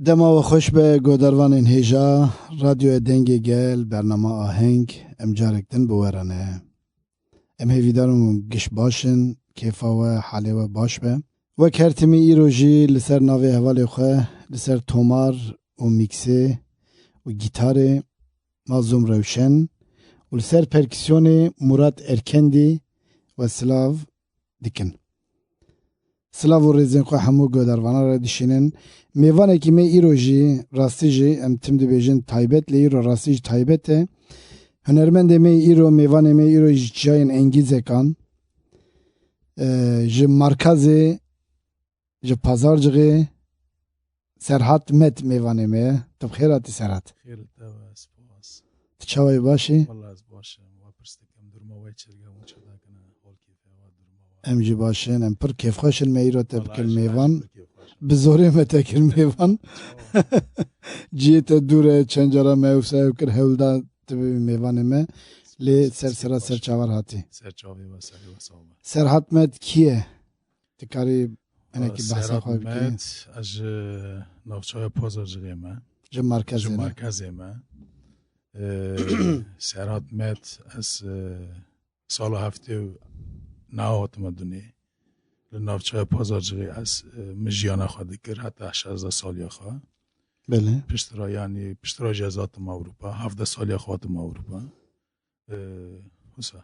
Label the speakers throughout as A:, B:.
A: دما و خوش به گودروان این هیجا رادیو دنگ گل برنامه آهنگ امجارک دن بورانه ام هیویدارم گش باشن کیفا و حاله و باش به و کرتمی ایروژی لسر ناوی حوالی خواه لسر تومار و میکسه و گیتار مازوم روشن و لسر پرکسیون مراد ارکندی و سلاو دیکن سلاو و ریزین خواه همو گودروانا را دیشینن میوانه که می ایروژی راستی جی ام تم دو بیجن تایبت لی ایرو راستی جی تایبته هنرمنده می ایرو میوانه می ایرو جاین انگیزه کن جی مرکزه جی پازار جغی سرحت مت میوانه می تو بخیراتی سرحت
B: خیلی تو اسپاس
A: چاوی باشی؟
B: والله از باشه و پرستکم درماوی چرگه و چدا کنه حال کیفه و درماوی
A: ام جی باشین ام پر کیف خوشن می ایرو تبکل میوان بزوری متکر میوان جیت دوره چنجارا موسه کر هولدا تبی میوانه می لی سر چاور هاتی
B: سرچاوی و سری و سامه
A: سرحت مت کیه؟ تکاری اینه که بحثا خواهی بکی
B: سرحت از نافچای پازار جغی من
A: جا مرکزه
B: جو
A: نه؟
B: مرکزی من سرحت مت از سال هفته نهات مدونی لنافچای پازار جغی از مجیانه خواهد کر حتی 16 سالی خواه
A: بله
B: پشترا یعنی پشترا جزاتم اروپا 17 سالی خواتم اروپا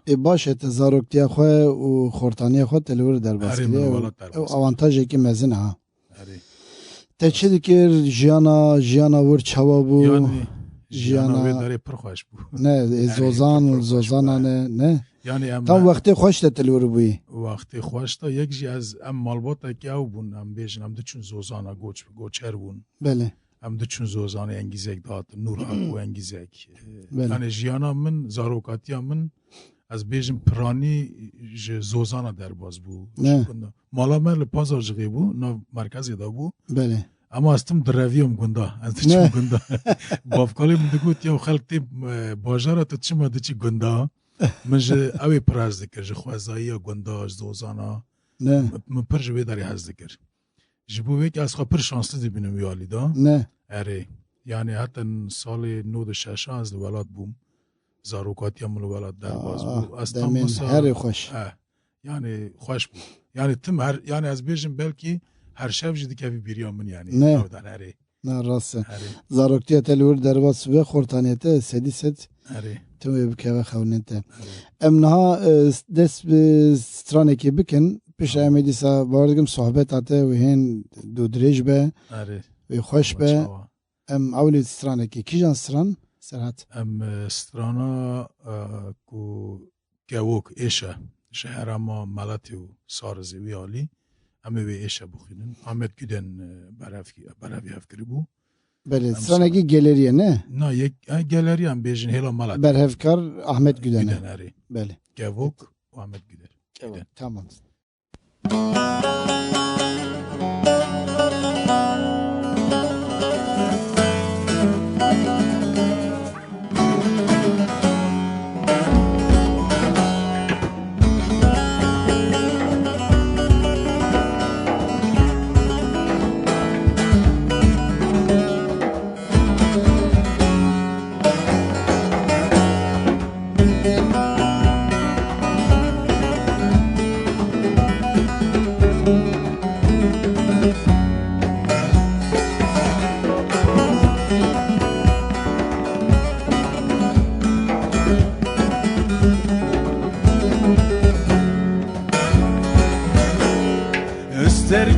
A: ای باشه تزارکتی خواه و خورتانی خواه تلور در باسکلی و اوانتاجی که مزین ها تا چی دیکر جیانا ور چوا بو
B: یعنی جیانا داری پرخوش بو
A: نه زوزان نه
B: یعنی
A: تا وقتی خوش تا تلور بوی
B: وقتی خوش تا یک جی از ام مالباتا که او بون ام بیشن ام دو چون زوزانا گوچر بون
A: بله
B: ام دو چون زوزان انگیزک داد نور حق و انگیزک یعنی جیانا من زاروکاتی من از بیشم پرانی زوزانا در باز بو مالا من لپازار جغی بو نو مرکزی دا بو
A: بله
B: اما استم درویم گنده از چی گنده بافکالی من دگوت یا خلق تی باجارا تو چی ما دچی گنده من جه اوی پراز دکر جه خوازایی یا گنده زوزانا من پر جوی داری هز دکر جبوی که از خواه پر شانسلی دی بینم یالی دا
A: نه
B: اره یعنی حتی سال 96 از ولاد بوم زاروکاتی هم ولاد در باز بو از تام
A: هر خوش
B: یعنی خوش بود یعنی تم هر یعنی از بیشم بلکی هر شب جدی که بیریام من یعنی
A: نه نه راسته زاروکتی تلور در باز به خورتانیته سدی ست تو بکه خوننته امنها دست به سترانه که بکن پیش امیدی سا باردگم صحبت آته و هین دو دریج به و خوش به ام اولی سترانه که کی جان ستران سرحت
B: ام سترانا کو گوک ایشه شهر ما ملتی و سارزی وی آلی همه وی ایشه بخینن احمد گودن برافی هفکری بو
A: بله سترانه که گلریه نه؟
B: نه یک گلری هم بیشن هلا ملتی
A: برهفکار احمد گودنه بله
B: گوک و احمد گودن
A: تمام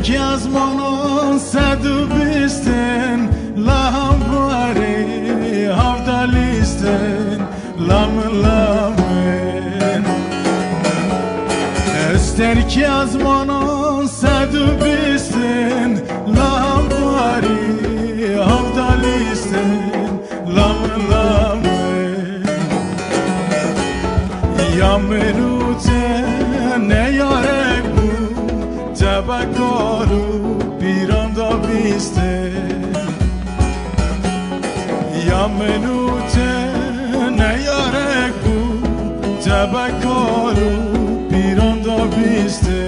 C: Ki azmanın sadu bisten laham vari havdalisten lamen Ester ki azmanın sadu bisten laham vari havdalisten lamen Yamerute ne yarek bu Tabakaru piranda viste منوته نیارک بود تبکارو پیران دا بیسته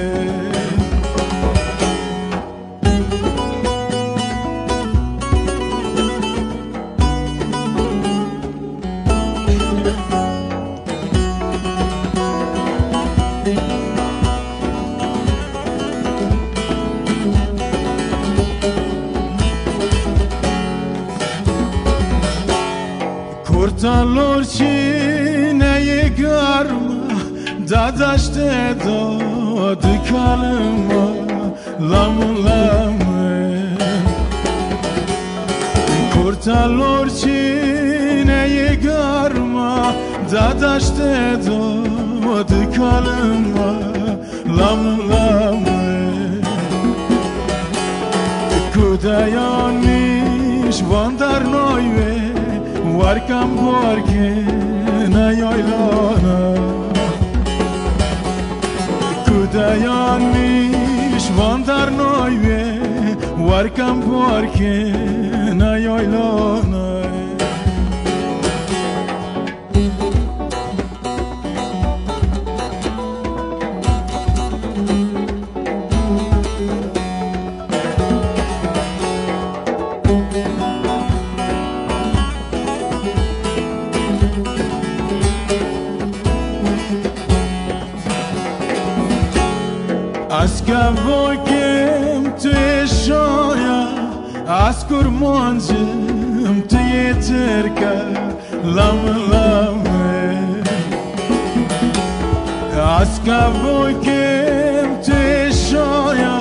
C: Kurtalor çiğneyi görme Dadaşte dadı kalma Lamı lamı Kurtalor çiğneyi görme Dadaşte dadı kalma Lamı lamı Kudayanmış vandar noyve Varkam varkena yaylana Kudayanmış vandar noyve Varkam varkena yaylana Askavokim te shoya Askur monjim te yeterka Lam lam Askavokim te shoya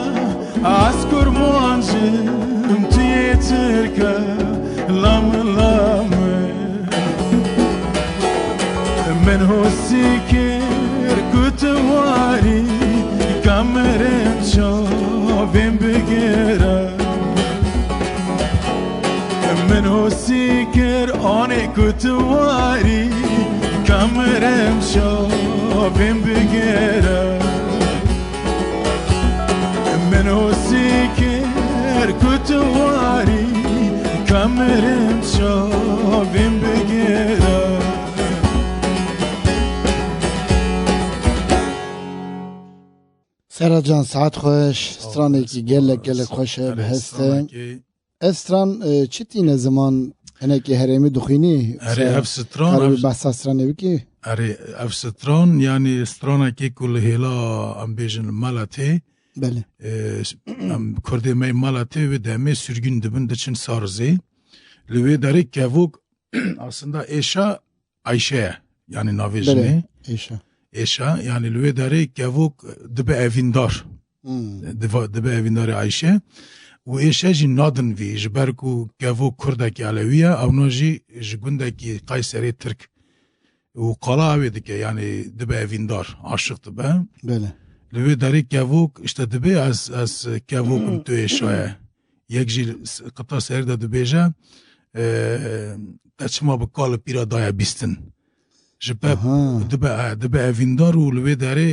C: Askur monjim te yeterka Lam lam Men hosikir kutwari Kamerem şovim bigera Men hosikir ane kutwari Kamerem şovim bigera Men hosikir kutwari Kamerem şovim bigera
A: سراجان ساعت خوش استرانی که گله خوشه به هسته استران چی تینه زمان اینه که هرمی دخینی
B: اره اف ستران
A: بحث استرانه بکی
B: اره اف ستران یعنی استرانه که کل هیلا ام بیجن مالاته
A: بله
B: ام کرده می مالاته و دمه sürgün dibinde çin sarzi lüve dare kevuk aslında eşa Ayşe yani navejne eşa yani lüve dare kevuk dibe evindar dibe evindar Ayşe و eşa jin nadın vi jberku kevuk kurdaki Aleviye avnoji jgundaki Kayseri Türk و qala avedike yani dibe evindar aşıktı be
A: bele
B: lüve dare kevuk işte dibe az kevukum tu eşaya یک جیل قطع سر داده بیجه تچما بکال پیرا دایا بیستن جبه دبه اویندار و لوی داره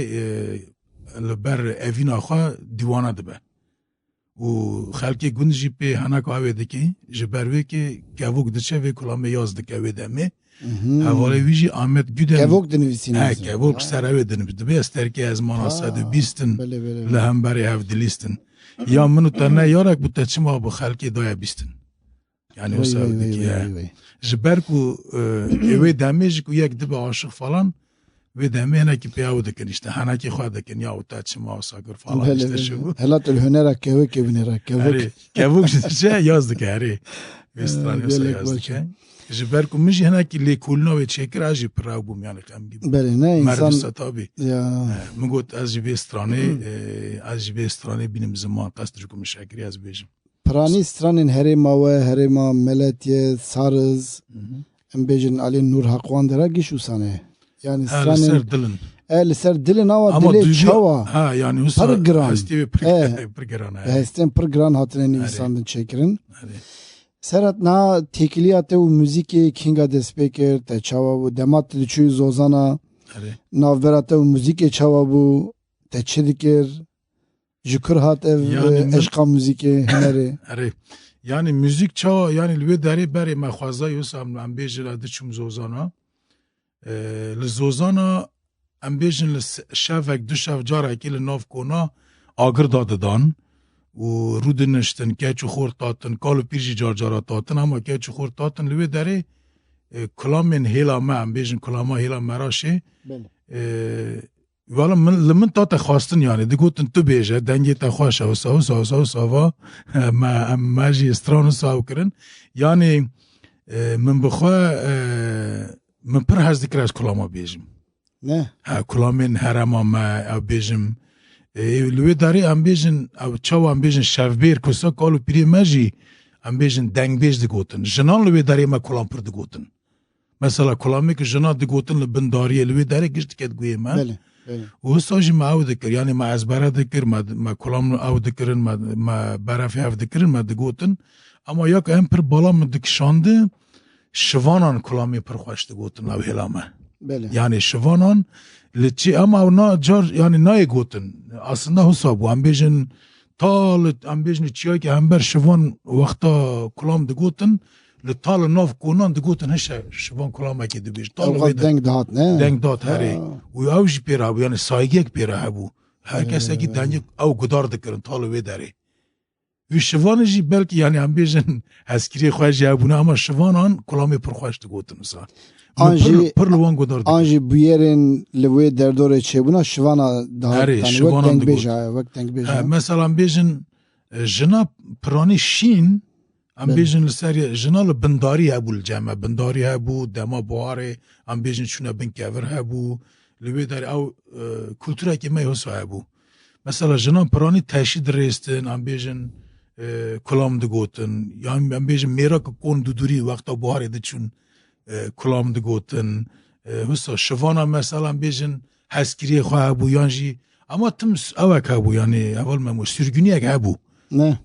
B: لبر اوین آخوا دیوانه دبه و خلکی گوند جی پی هنک آوه دکی جبروی که گوک دچه وی کلامه یاز دکه وی دمه حواله ویجی آمد گودن
A: گوک دنویسین
B: گوک سر اوه دنویسین دبه استرکی از مناسد بیستن لهم بری هف دلیستن یا منو تنه یارک bu teçima bu xalki daya bistin. Yani o sabit ya. Jber ku eve damej ku yek dibe aşık falan ve demene ki piyav dekin işte hanaki xwa dekin ya o teçima sagır falan işte şu.
A: Helatul hünerak kevek evinerak kevek.
B: Kevek işte yazdık yani. Vestran yazdık. Jber ku mich hanaki le kulno ve çekir aji prav bum yani kam gibi.
A: Bele ne insan.
B: Merdisa tabi. Ya. Mugot az jibe strane benim zaman kastırıkum şakir az bejim.
A: Prani stranin herema ve herema meletiye sarız. Embejin Ali Nur Hakwan dera gişusane. Yani stranin.
B: Ser dilin.
A: Ser dilin ama dile çava.
B: Ha yani husa. Hasti pergran.
A: Hasti pergran hatine nisandan çekirin. Serhat na tekiliyate u müziki kinga despeker te çava bu demat diçu zozana. Navberate u müziki çava bu te çedikir. Jikr hat ev eşqa müziki hüneri.
B: yani müzik çağı yani lüve deri beri mexwaza yosam em bêjin adı çum zozana li zozana em bêjin li şevek du şev carekî li nav kona agir dadidan û rû diniştin keç û xor tatin kal û pîr jî car cara tatin ama keç û xor tatin li wê derê kulamên hêla me em bêjin kulama hêla meraşê Valla li min ta te xwastin yani digotin tu bêje dengê te xweş e wisa va me jî stran saw kirin yani min bixwe min pir hez dikir ez kulama bêjim
A: ne
B: kulamên herema me ew bêjim li wê derê em bêjin ew çawa em bêjin şevbêr kusa kal û pirê me jî em bêjin dengbêj digotin jinan li wê derê me kulam pir digotin mesela kulamê ki jina digotin li bindariyê li wê derê giş dike diguyê me وستا جی ما او دکر یعنی ما ازبره دکر ما کلام او دکرن ما برافی او دکرن ما دگوتن اما یک هم پر بالا من دکشانده شوانان کلامی پر خوش دگوتن او هلامه yani şivanan liçi ama ona car yani neye gotin aslında husabu am bejin tal am bejin çiya ki amber şivan vakta kulam de gotin li tal nav konan de gotin heşe şivan kulama ki de bej tal
A: denk dat ne
B: denk dat heri u avj pera bu yani saygek pera bu herkes ki dengi av gudar dikirin tal ve deri و شوان جی بلکه یعنی هم بیشن هسکری خواه جابونه اما شوانان کلامی پرخواشت گوتن مثلا پر لوان گدار دیگر
A: آنجی بیرین لوی دردوره چه بونا شوانا دهات
B: شوانان
A: وقت دنگ بیجا
B: مثلا بیشن جنا پرانی شین هم بیشن لسری جنا لبنداری هبو الجمع بنداری هبو دما بواره هم بیشن چونه بنکور هبو لوی داری او کلتوره که میهوسا هبو مثلا جنا پرانی تشید ریستن هم بیشن کلام دگوتن یا هم بیشن میرا که کن دوری وقتا بواره ده چون کلام دگوتن حسا شوانا مثلا بیشن هسکری خواه هبو یانجی اما تم اوک هبو یعنی اول ممو سرگونی اک هبو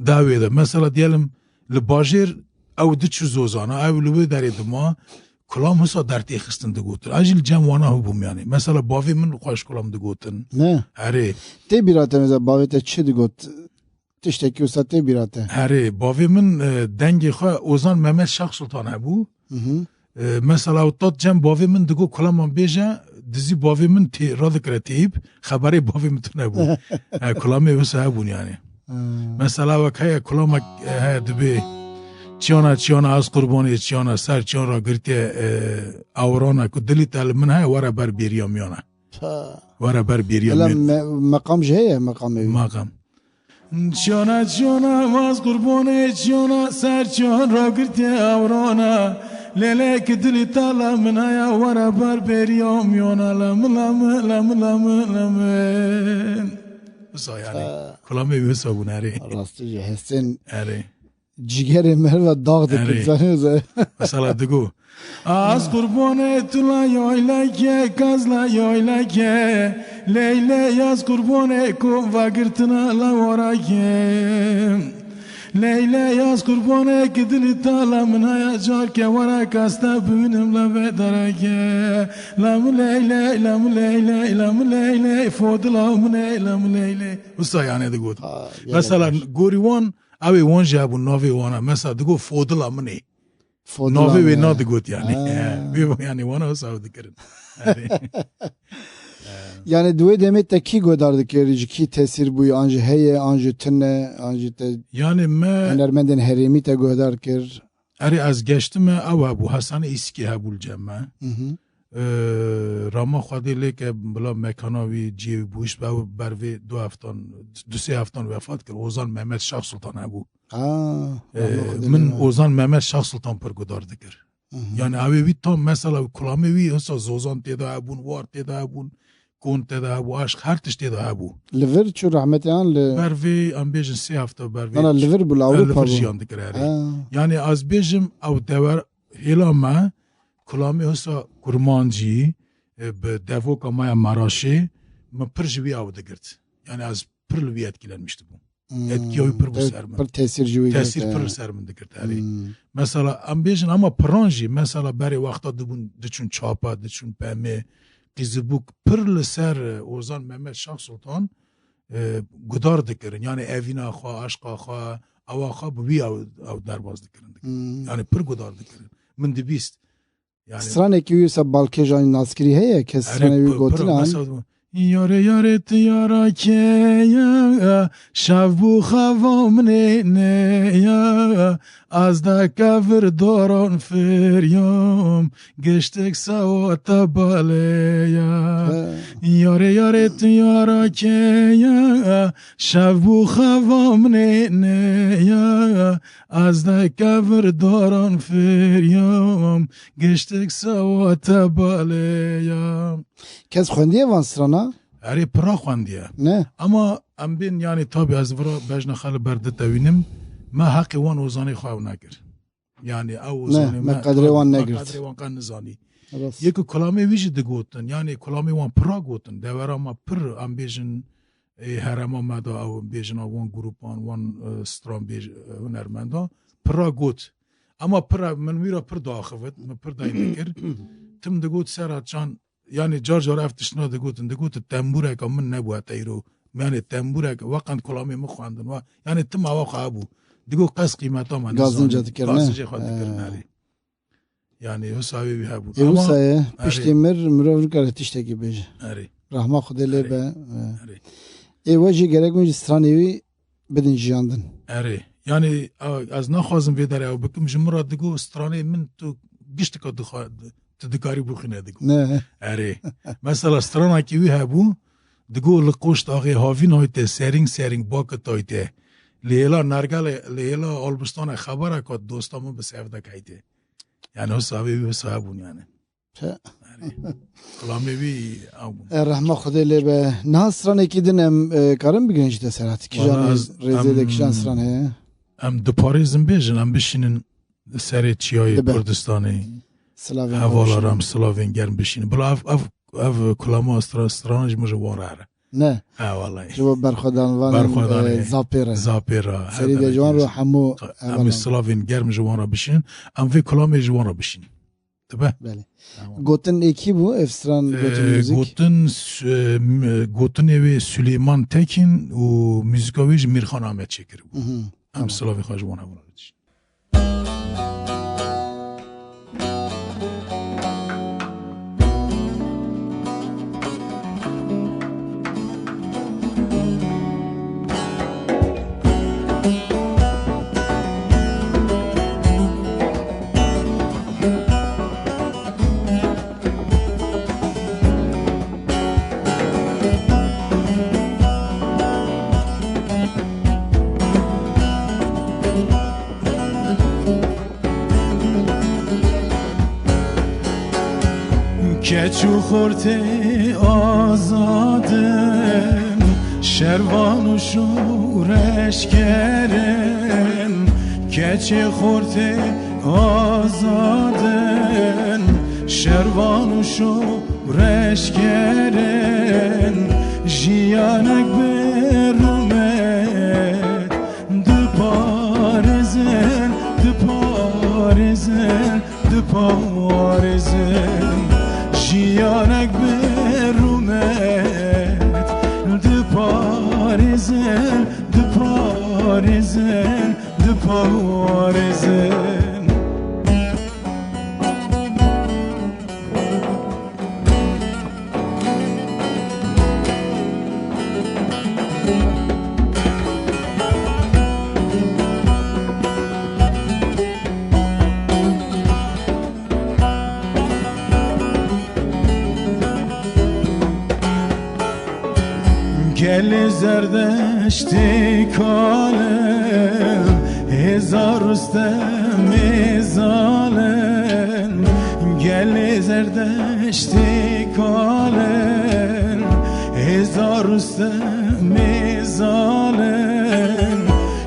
B: داوی ده مثلا دیالم لباجر او ده چو زوزانا او لبه داری دما کلام حسا درتی خستن دگوتن اجل جمعانا هبوم یعنی مثلا باوی من خوش کلام دگوتن
A: نه
B: هره
A: تی بیراته مثلا باوی ته چی دگوت تشتکی وسط تی بیراته
B: هره باوی من دنگی خواه اوزان محمد شاخ سلطان هبو مثلا اوتات جم باوی من دگو کلامان بیجه دزی باوی من تی را ذکره تیب خبری باوی من تو نبو کلامی وسه هبون یعنی مثلا وکه کلام های دبی چیانا از قربانی چیانا سر چیان را گرتی اورانا که دلی تل من های وره بر بیریام یانا وره بر بیریام
A: مقام جهه مقام
C: چیانا از قربانی چیانا سر چیان را گرتی اورانا لیله که دلی تل من های وره بر بیریام یانا لم
B: بسا یعنی کلامی بسا بون هره
A: راستی جهستین
B: هره
A: جگر مر و داغ دکتن
B: مثلا دگو
C: از قربان تولا یایلا که کازلا یایلا که لیله از قربان کو وگرتنا لورا که لیله از قربان که دلی تالا من های جار که ورا کاستا بینم لبه داره که لام لیله فودلا من لام لیله
B: وسا یعنی دگو مثلا گوریوان اوی وان جابو نوی وانا مثلا دگو فودلا منی نوی وی نا دگوت یعنی یعنی وانا وسا دکرن
A: yani duy demet te ki godardı ki ki tesir bu anji heye anji tenne anji te
B: yani me
A: enermenden herimi te godar kir
B: eri az geçtim ava bu Hasan iski habul cemme Rama خواهی که بلا مکانوی جیو بوش با بروی دو سه هفتان وفات کرد اوزان محمد شاه سلطان هبو من اوزان محمد شاه سلطان پر گدار دکر یعنی اوی وی تا مثلا کلامی وی حسا زوزان تیدا هبون وار تیدا هبون کون تیدا هبو عشق هرتش تیدا هبو
A: لور چو رحمتیان
B: بروی ام بیجن سه هفته بروی
A: انا لور بلا اروپا
B: جیان دکر یعنی از بیجم او دور هلا ما کلامی حسا کرمانجی به دفوک مایا مراشی من پرجوی آو دگرد یعنی از پرلوی etkilenmişti bu. Etkiyoyu pır bu sermen.
A: Pır tesir
B: pır sermen degird. Mesela ambijin ama pranji mesela beri vakta diçun çapa diçun peme qizibuk pırlı ser Ozan Mehmet Şah Sultan gudar dikirin. Yani evina xwa aşqa xwa او خواب بی او درباز دکرن یعنی پر گدار دکرن من دبیست yani
A: strane ki uysa balke jan naskiri heye kes strane vi gotinan
C: یاره یاره تیارا که یا شب بو خوام نه یا از دکور دوران فریام گشتک سوات باله یا یاره یاره تیارا که یا شب بو خوام نه یا از دکور دوران فریام گشتک سوات باله یا
A: kes xwendiye van strana
B: اری پرا خواندیه
A: ne
B: اما ام بین یعنی تابی از ورا بجن خال برده دوینم ما حقی وان وزانی خواهو نگر یعنی او وزانی
A: ما قدری وان نگرد
B: قدری وان کن نزانی
A: rast
B: یکی کلامی ویجی دگوتن یعنی کلامی وان پرا گوتن دورا ما پر ام بیجن هرما مدا او بیجن وان گروپان وان سترام بیج هنرمندا پرا گوت اما پر من میرا پر داخوت من پر داین دکر تم دگوت سرات جان yani car eftişna de temburek min nebuhe teyro yani temburek vakan kulami mi xwandin wa yani tim ava xabu digo qas qîmeta man
A: Gazinca dikirne.
B: gazinca xwe dikirne yani hisabi bi hebu
A: Ewsa ye piştî mirov nikare tiştekî bêje
B: eri
A: rahma Xwedê lê be
B: eri
A: ê we jî gerek min jî stranê wî bidin jiyandin
B: eri yani az naxwazim vê derê ew bikim ji min re digo stranê min tu giştika tu dikarî bixwîne digo
A: ne
B: eri mesela strana ki wî hebû digo li qoşt axê havîn hayte sering bakit hayte lêla nergelê lêla albistana xebera kat dosta min bi sevdek hayte yani hesabê wî hesa hebûn yani Kulamê wî ew bûn
A: rahma Xwedê lê be niha stranekî din em karin bigirin ji deserhatî kîjan rêzê de kîjan stran heye
B: em diparêzin bêjin em bişînin serê çiyayê
A: Dibe.
B: Kurdistanê
A: Silavên
B: hevalar em silavên germ bişînin bila ev kulama strana ji min ji wan re here
A: ne
B: he walaî
A: ji bo berxwedanvanên
B: Berxwedanê.
A: zapê re
B: zapê re
A: serî de ciwan ro hemû
B: em ê silavên germ ji wan re bişînin em vê kulamê ji wan re bişînin dibe
A: belê gotin êkî bû ev stran gotin müzik
B: gotinê wê Süleyman Tekin û müzika wê ji Mîrxan Ahmed çêkir bû em silavê xwe ji wan re bişînin
C: keçu xorte azadın şervan û şûreşkerin keçi xorte azadın şervan û şûreşkerin jiyanek berumet diparêzin jiyanek berumet diparêzin gel zerdeşti kalem hezar ustem zalem gel zerdeşti kalem hezar ustem zalem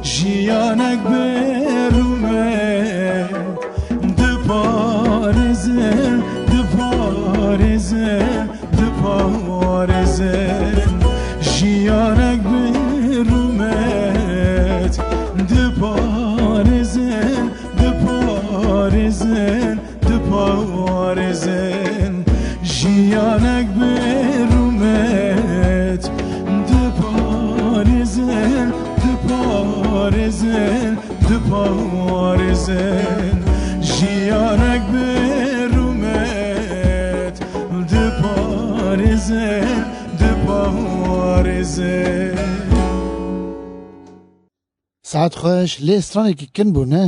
C: jiyanek berumet diparêzin jiyanek berumet diparêzin jiyanek berumet diparêzin
A: ساعت خوش لی استرانی که کن بو نه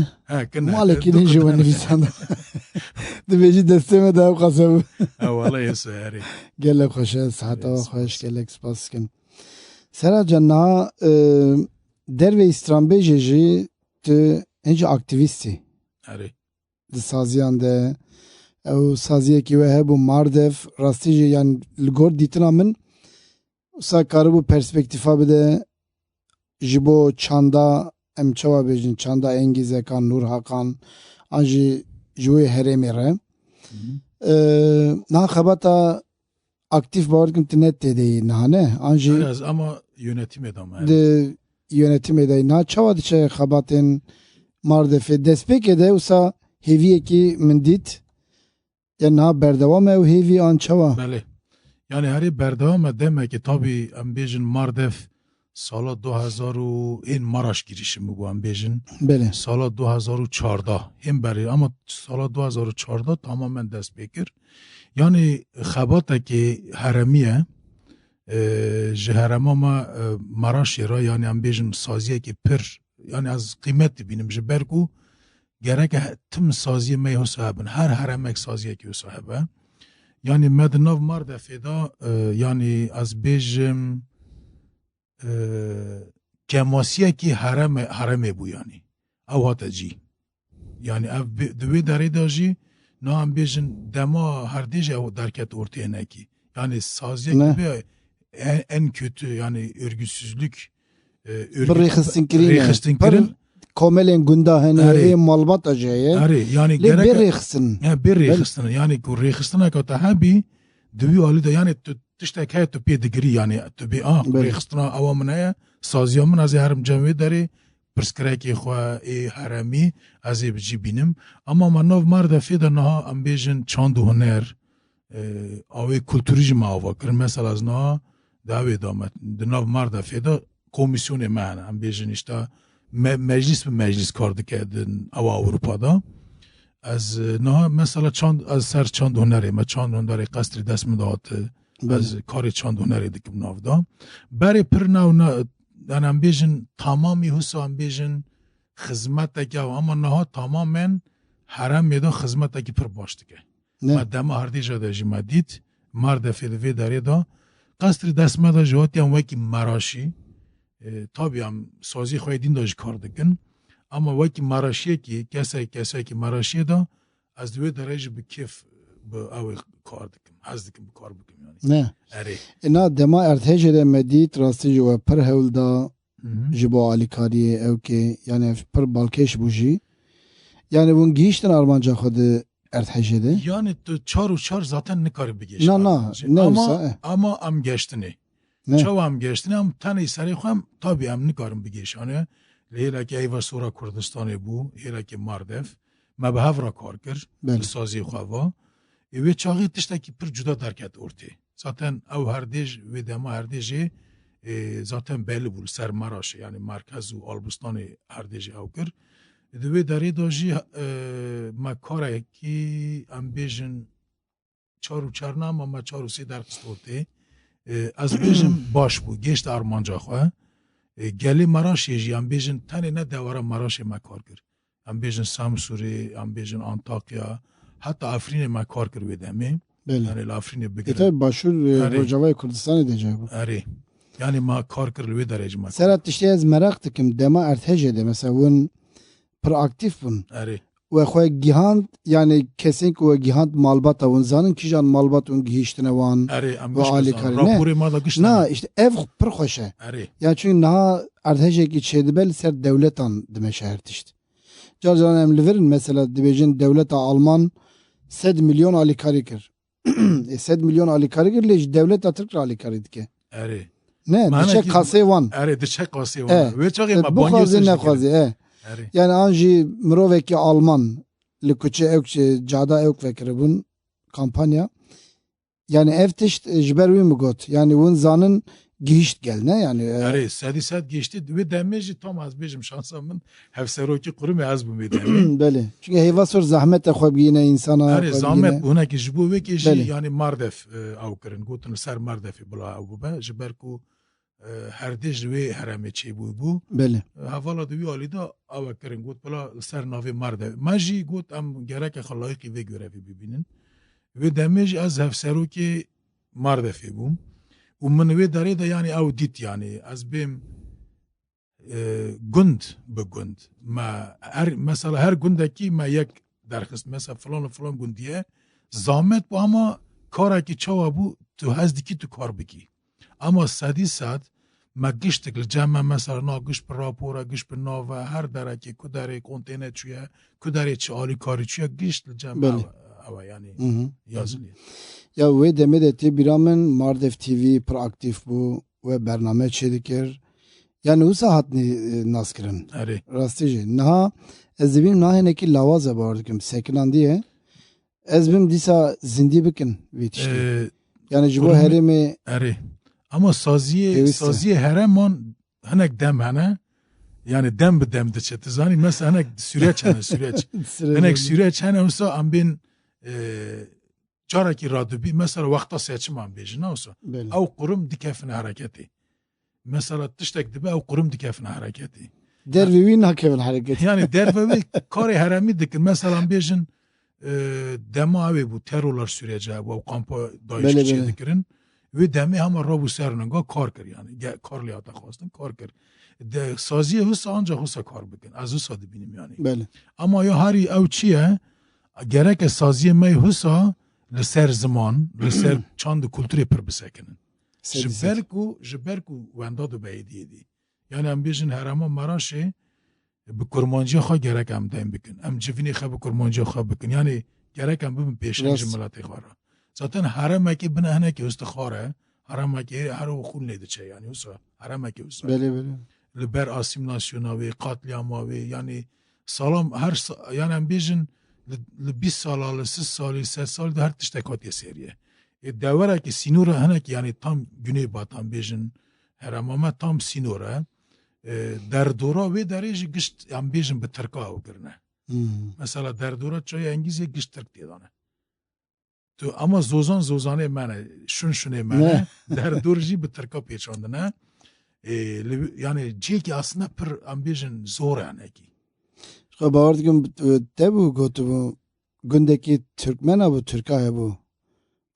B: کنه
A: مالکی نجی و نویسان دبیجی دسته می داو قصب
B: والله یسو هری
A: گله خوشه ساعت ها خوش گله سپاس کن سرا جنا در و استرانبه جی تو اینجا اکتیویستی
B: هری
A: د سازیان ده او سازیه کی و هبو ماردف راستی جی یعنی لگور دیتنا من سا کاربو پرسپکتیفا بده جبو چاندا ام چوا بجن چاندا انگیزه کان نور حقان آنجی جوی هرمی ره نه خباتا aktif bağırdım tinet dedi nane anji
B: biraz ama yönetim edam
A: de yönetim edey na çava diçe xabatin mardefe despek ede usa heviye ki mendit ya na berdevam ev hevi an çava
B: bale yani her berdevam demek ki tabi ambejin mardef sala 2000 Maraş girişimi bu ambejin
A: bele
B: sala 2014 hem beri ama sala 2014 tamamen despekir yani xabata ki haramiye جهرماما مراش را یعنی ام بیشم سازیه که پر یعنی از قیمت بینم جبرکو گره که تم سازیه می حسابن هر هرمک سازیه که حسابه یعنی مدناو مرد فدا یعنی از بیشم کماسیه که هرمه بو یعنی او هاتا جی یعنی او دوی داری دا جی نا ام بیشم دما هر دیجه او درکت ortaya neki yani سازیه که بیای en kötü yani örgütsüzlük
A: rexistinkirin komelen gunda hani malbat acayı
B: yani
A: bir rexistin
B: bir rexistin yani ku rexistina ka tahabi duyu ali da yani tiştek hay to pe degree yani to be rexistina avamına saziyamın az herim cemve dari perskreki xwa harami az binim ama manov marda feda naha ambejin çandu huner avê kulturî jî me ava kirin mesela ez niha davê damet di nav marda fêda komîsyonê me hene em bêjin îşta meclis bi meclis kar dike di ava Avrupa'da ez niha mesela ez ser çand hunerê me çand hunerê qestrî dest min dihate ez karê çand hunerê dikim navda berê pir nav yani em bêjin tamamî husa em bêjin xizmeteke ama niha tamamen heremê de xizmetekî pir baş dike مادام هردیجا دا جمادید مرد فیلوی داری دا قصر دستمه دا جهاتی هم وکی مراشی تابی هم سازی خواهی دین داش کار دکن اما وکی مراشیه که کسایی که مراشیه دا از دوی درجه به کیف به اوی کار دکن از دکن به کار بکن یعنی
A: نه اینا دما ارتهجه دا مدید راستی جو پر هول دا جبا آلیکاریه او که یعنی پر بالکش بوجی یعنی اون گیشتن armanca خود ارتحجده
B: yani çar zaten ne karı bir geçti. Ama am geçtini. Çav am geçtini am tane sari xwam tabi am ne karım bir geçane. Leyla ki ayva sura Kurdistan'ı bu, leyla ki Mardef. Me be havra kar kir, sazî xwava. Ve çağı tişteki pir cuda derket ortaya. Zaten ev herdej ve dema herdejê zaten belli bul ser Maraş yani merkez û Albistan'ı herdejê ew kir. دوی داری داشتی مکاره کی ام بیشن چارو چرنام اما چارو سی در قسطوته از بیشن باش بود گشت آرمانجا خواه گلی مراشی ام بیشن تنی نه دواره مراش مکار کرد ام بیشن سامسوری ام بیشن آنتاکیا حتی افرین مکار کرد ویدمی یعنی لافرین بگیره
A: ایتا باشور روجاوای کردستان دیجه بود
B: یعنی ما کار کرد وی درجه مکار
A: سرات تشتی از مراق تکم دما ارتهجه ده مثلا ون proaktif bun. Ve xoy gihand yani kesin ki ve gihand malbata wan zanin kijan malbat un gihiştine wan ve alikari ne? Na işte ev pir xoşe. Ya çünkü naha ardhece ki çedibel ser devletan dime şehir tişt. Carcan emliverin mesela dibecin devleta Alman 7 milyon alikari kir. 7 milyon alikari kir lej devleta Türk alikari dike. Ne? Diçe kase wan.
B: Diçe kase wan. Ve çağı ma
A: bu xazi ne xazi yani anji miroveki Alman likuçe evçe cada evk vekrebun kampanya yani ev tişt jberwi mi got yani vun zanın gihişt gel ne yani
B: sadisat geçti ve demeci tam az bejim şansımın hevseroki kurum az bu medeni
A: beli çünkü heyvasor zahmet xob yine insana
B: zahmet buna ki jbu ve ki yani mardef avkırın gotun ser mardefi bula bu be jberku هردیج روی حرمه چی بو
A: بله
B: حوالا دوی آلیدا او کرن گوت بلا سر ناوی مرده مجی گوت ام گرک خلایقی وی گره ببینن و دمیج از هفسرو که مرده فی بوم و من وی داره ده یعنی او دیت یعنی از بیم گند به گند ما مثلا هر گندکی ما یک درخست مثلا فلان فلان گندیه زامت با اما کارا که چاوا بو تو هزدیکی تو کار بکی اما سادی ساعت ما گشتک لجمع مثلا نا گشت پر راپورا گشت پر ناوا هر درکی کداره کنتینر چیه کداره چه آلی کاری چیه گشت لجمع او یعنی یازلیه
A: یا وی دمه ده تی بیرامن ماردف تیوی پر اکتیف بو و برنامه چه دکر yani o saat nas kirin. Rastı ji. Naha ez dibim nahê nekî lawaze bar dikim sekinandiye. Ez bim dîsa zindî bikin vê tiştî. Yani ji bo herêmê
B: ama saziye heremon hinek dem hene. Yani dem bi dem diçe. Tu zanî mesela hinek süreç hene süreç. Hinek süreç hene olsa em bên carekî radibî mesela wexta seçim em bêjin olsa. Ew qurum dikefine hareketê. Mesela tiştek dibe ew qurum dikefine hareketê.
A: Dervê wî nakevin hareketê.
B: Yani derve wê karê heremî dikin. Mesela em bêjin dema wê bû terorlar sürece ew kampa dayişkî çê dikirin. Wê demê hema rabû serninga kar kir yani. Kar lê hata xwastin kar kir. Saziyê wisa ancak wisa kar bikin. Ez wisa dibînim yani. Ama ya herî ew çi ye gereke saziyê me wisa li ser ziman, li ser çand kulturê pir bisekinin. Ji ber ku wenda dibe hêdiyê. Yani em bêjin herema Maraşê bi kurmanciya xwe gerek em dem bikin. Em civînê xwe bi kurmanciya xwe bikin. Yani gerek em bibin pêşeng ji miletê xwe re. Zaten heremekî bine hinekî istixwar e. Heremekî her û xûn lê diçe yani wisa. Heremekî wisa. Li ber asîmlasyona wê, qatliyama wê yani salam her yani em bêjin li 20 sala, li 30 salî, 30 salî de her tiştek hatiye seriye. Deverekî sînora hinekî yani tam güney batan bêjin herema me tam sînor e. Derdora wê derê jî gişt em bêjin bi Tirka ew kirine. Mesela derdora çaya Engîzê gişt Tirk tê dane. Tu ama zozanê me ne, şunê me ne, derdor jî bi Tirka pêçandine. Yani cêkî aslında pir em bêjin zor e hinekî.
A: Xwe bawer dikim te bû gotibû gundekî Türkmen e bû Tirka hebû.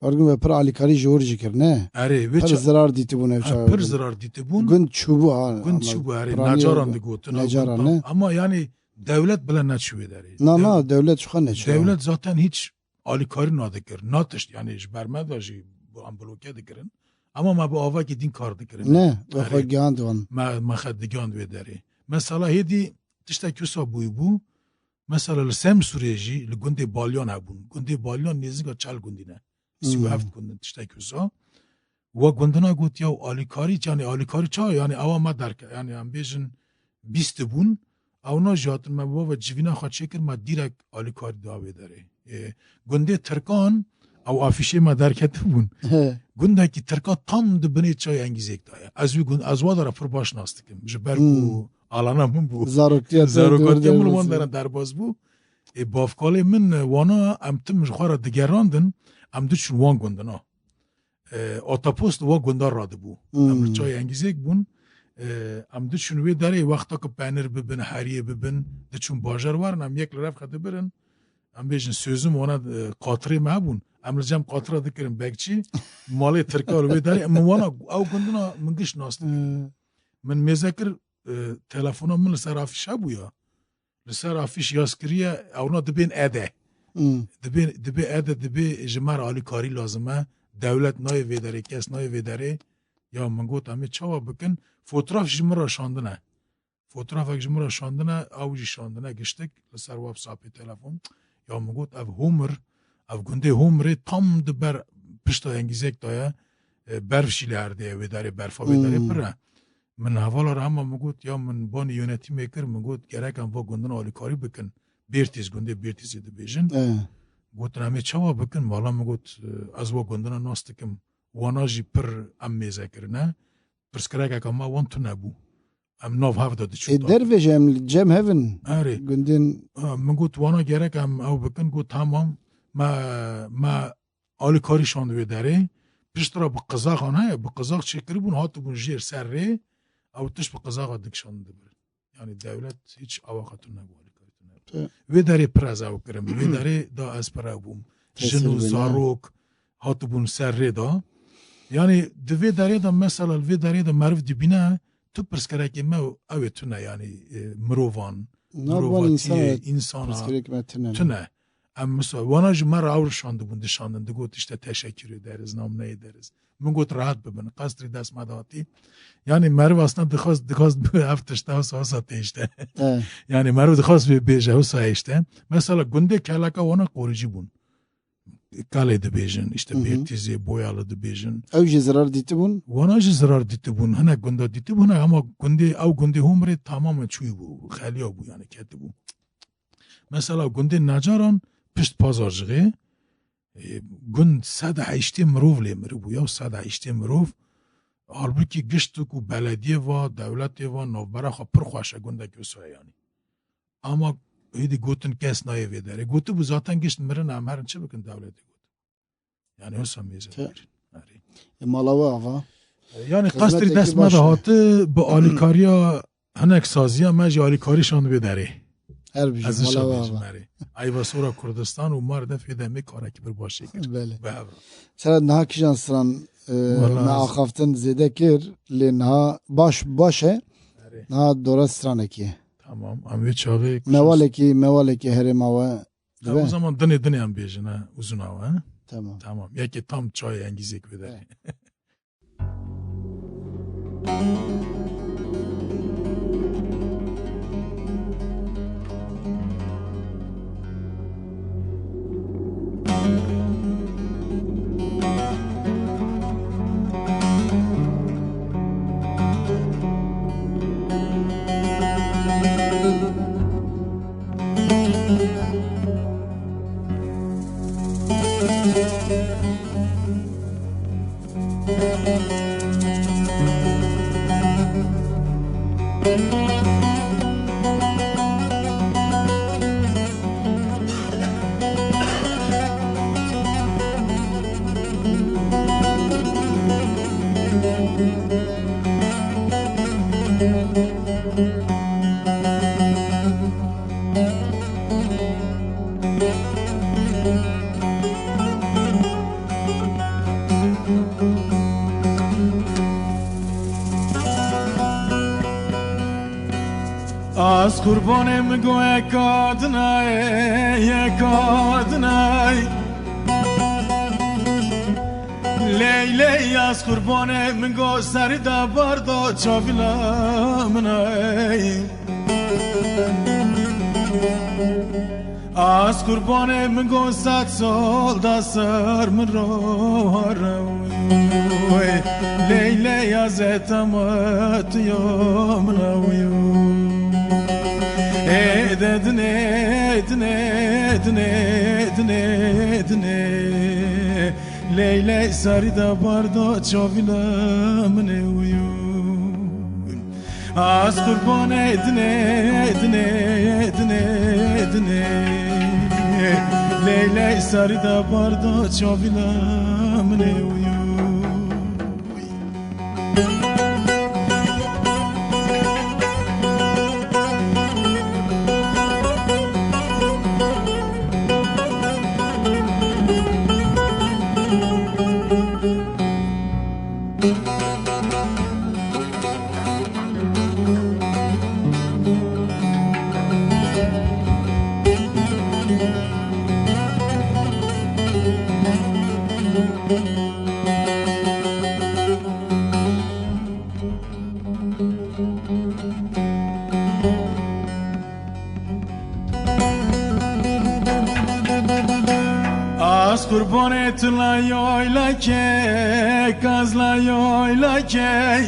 A: Bargın ve pir alîkarî ji wir jî kir ne? Pir zirar dîtibûn ev çawa.
B: Pir zirar dîtibûn.
A: Gund çûbû ha.
B: Gund çûbû herê necaran digotin.
A: Necaran ne?
B: Ama yani devlet bile neçû derê.
A: Na devlet çiqa neçû.
B: Devlet zaten hiç alîkarî nadikir. Natişt yani ji ber me de jî em bloke dikirin. Ama me bi avakî din kar dikirin.
A: Ne? Ve xwe gihand wan.
B: Me xwe digihand wê derê. Mesela hêdî tiştek wisa bûyibû. Mesela li Semsûrê jî li gundê Balyan hebûn. Gundê Balyan nêzîka çel gundî ne. Sî heft gundin tiştek wisa. Ve gundina got ya alîkarî yani alîkarî ça yani ewa me derke. Yani em bêjin 20 bûn. Ew najatin me bava civîna xwe çêkir me dîrek alîkarî da wê derê. Gundê Tirkan ew afîşê me derketibûn. Gundekî Tirka tam di binê çaya Engîzêk da ye. Ez wa dere pir baş nas dikim. Ji ber ku alana min bû. Zarokartiya min wan derin derbas bû. Bavkalê min wana em tim ji xwe re digerandin em diçin wan gundina. Otopost wa gundar radibû. Em li çaya Engîzêk bûn. Em diçin wê derê wexta ku penir bibin, heriyê bibin, diçin bajar warin em yek li rev xwe dibirin. Em bêjin sözüm wana qatirê me hebûn. Em li cem qatira dikirin bekçî. Malê Tirka li wê derê min wana ew gundina min giş nas dikim. Min mêzekir telefona min li ser afîş hebû ya. Li ser afîş yazkiriye ewna dibên ede. Dibê ede dibê ji me re alîkarî lazim e. Devlet nayê vê derê, kes nayê vê derê. Ya min got em ê çawa bikin. Fotoğraf ji min re şandine. Fotoğrafek ji min re şandine, ew jî şandine giştik li ser WhatsAppê telefon. Ya min got ev Homer, ev gundê Homerê tam di ber pişta Engîzêk da ye. Berf jî li herdê wê derê, berfa wê derê pir e. Min hevala re hema min got ya min banî yönetimê kir, min got gerek em va gundina alîkarî bikin. Bêrtîz gundê Bêrtîzê dibêjin. Gotin em ê çawa bikin, wala min got ez wa gundina nas dikim. Wana jî pir em mêzekirine. Pirsgirêkeka me wan tune bû. Em nav hev da diçûn.
A: Dervê jî em cem hevin. Gundên
B: min got wana gerek em ew bikin got tamam me alîkarî şand wê derê. پشت را به قزاقان های به قزاق چکری بون هاتو بون جیر سر ری او تش به قزاق دکشان دبر یعنی دولت هیچ آواقتون نگواری کارتون وی داره پرز او کرم وی داره دا از پر او بوم جنو زاروک هاتو بون سر ری دا یعنی دوی داره دا مثلا وی داره دا معروف دی بینه تو پرس کرده که ما اوی تونه یعنی مروان مروواتی انسان تونه ام مثلا وانا جو مرا اورشانده بون دشاندن گوت işte teşekkür ederiz nam ne ederiz من گوت راحت ببین قصری دست مداتی یعنی مرو اصلا دخواست به هفتشته و ساسات işte yani مرو دخواست به بیجه و سا işte mesela günde kalaka ona korucu bun kale de bejin işte bertizi boyalı de bejin
A: evji zarar diti bun
B: ona ji zarar diti bun hana günde diti bun ama günde humre tamamen çuy bu khaliya bu yani keti bu mesela günde nacaran پشت پازارجغه گند 180 مروف لیمری بو یا 180 مروف halbuki گشت کو بلدیه و دولت و نوبره خو پر خوشه گنده کسو یعنی اما هیدی گوتن کس نایه ویداره گوتو بو زاتن گشت مرن امرن چه بکن دولتی گوت یعنی حسا میزه
A: مالاوه آقا
B: yani قصری دست مده هاته با آلیکاریا هنک سازیه مجی آلیکاریشان بیداره
A: هر بیشون مالاوه آقا
B: ایوا سورا کردستان و مار دفعه دمی کاره که بر باشه کرد
A: بله سرد نها کشان سران نه آخافتن زیده کر لی نها باشه نها درست سرانه که
B: tamam ama çağı
A: mevalle ki her mava
B: o zaman dene هم بیجه نه uzun hava
A: tamam
B: yaki tam çay engizek beder
C: از قربانم گو یکادنای لیلی از قربانم گو سردا باردا چاویلا منای از قربانم گو 100 سال دا سر من روی لیلی از اتمت یامنوی دنه لیلی سری دا باردا چاویلا منه ویون از قربان دنه لیلی سری دا باردا چاویلا منه ویون از قربانت لایویلا که کاز لایویلا که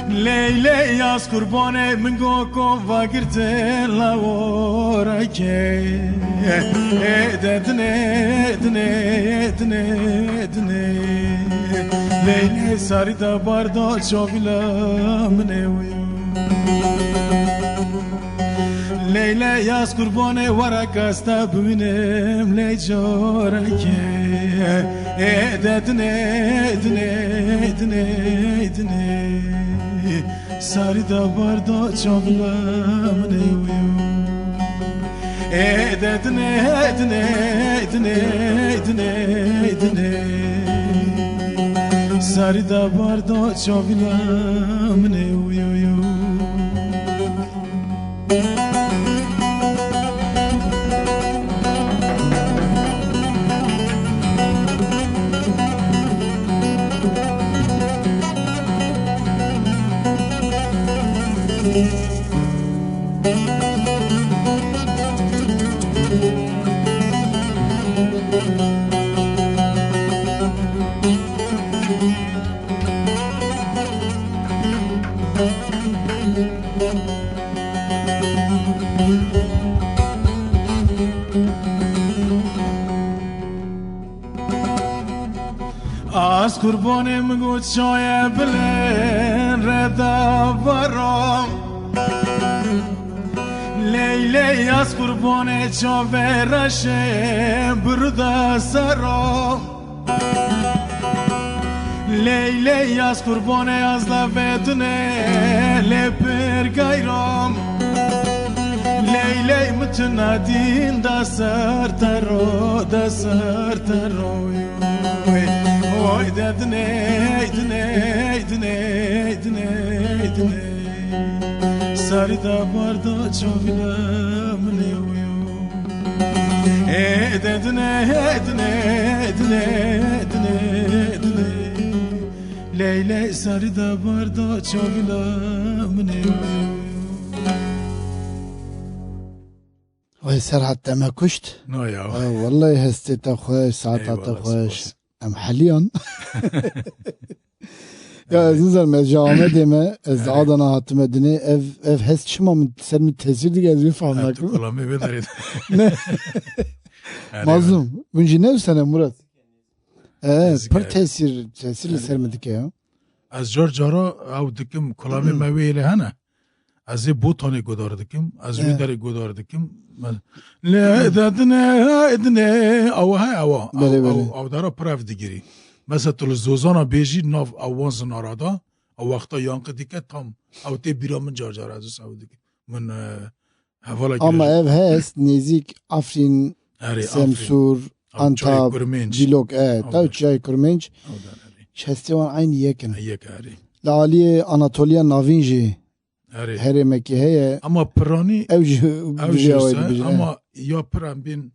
C: لیلی از قربان من گو کو واگرت لاورا که دنه لیلی ساری دا باردا چاویلا منه ویو Leyle yaz kurbanı varakasta bünem le jorake edetne edne sarida barda çavlam ne uyu edetne sarida barda çavlam ne uyu از قربانم گوت شای بلن ردا ورام لیلی از قربان چاوه رشه بردا سرام لیلی از قربان از لبتنه لپر گیرام لیلی متنادین دا سر ترو oy dedne sarida barda çavlam ne uyu dedne Leyle sarida barda çavlam ne uyu
A: Vay serhat deme kuşt.
B: No ya.
A: Vallahi hesteta خوش ساعتا خوش ام حاليا ya azizler mecame deme ez Adana hatmedine ev hest şımam sen mi tesirdi gezvi falan
B: Artık olamı bedar
A: ne mazlum bunca ne sene Murat per tesirli sermedik ya
B: az Georgiara av dikim kulame meveyle hana az bu tane godar dikim az vidare godar dikim le dedne av dara prav digiri mesela tolu zozana beji nav avazın arada o vakta yankı dike tam av te biramın Georgiara az savdik men havala
A: ama ev hest nezik Afrin Semsur Antab Dilok tav çay kurmenç çestevan aynı yekin Laliye Anatolia Navinji her emeki heye
B: ama prani
A: evci
B: ama ya pran bin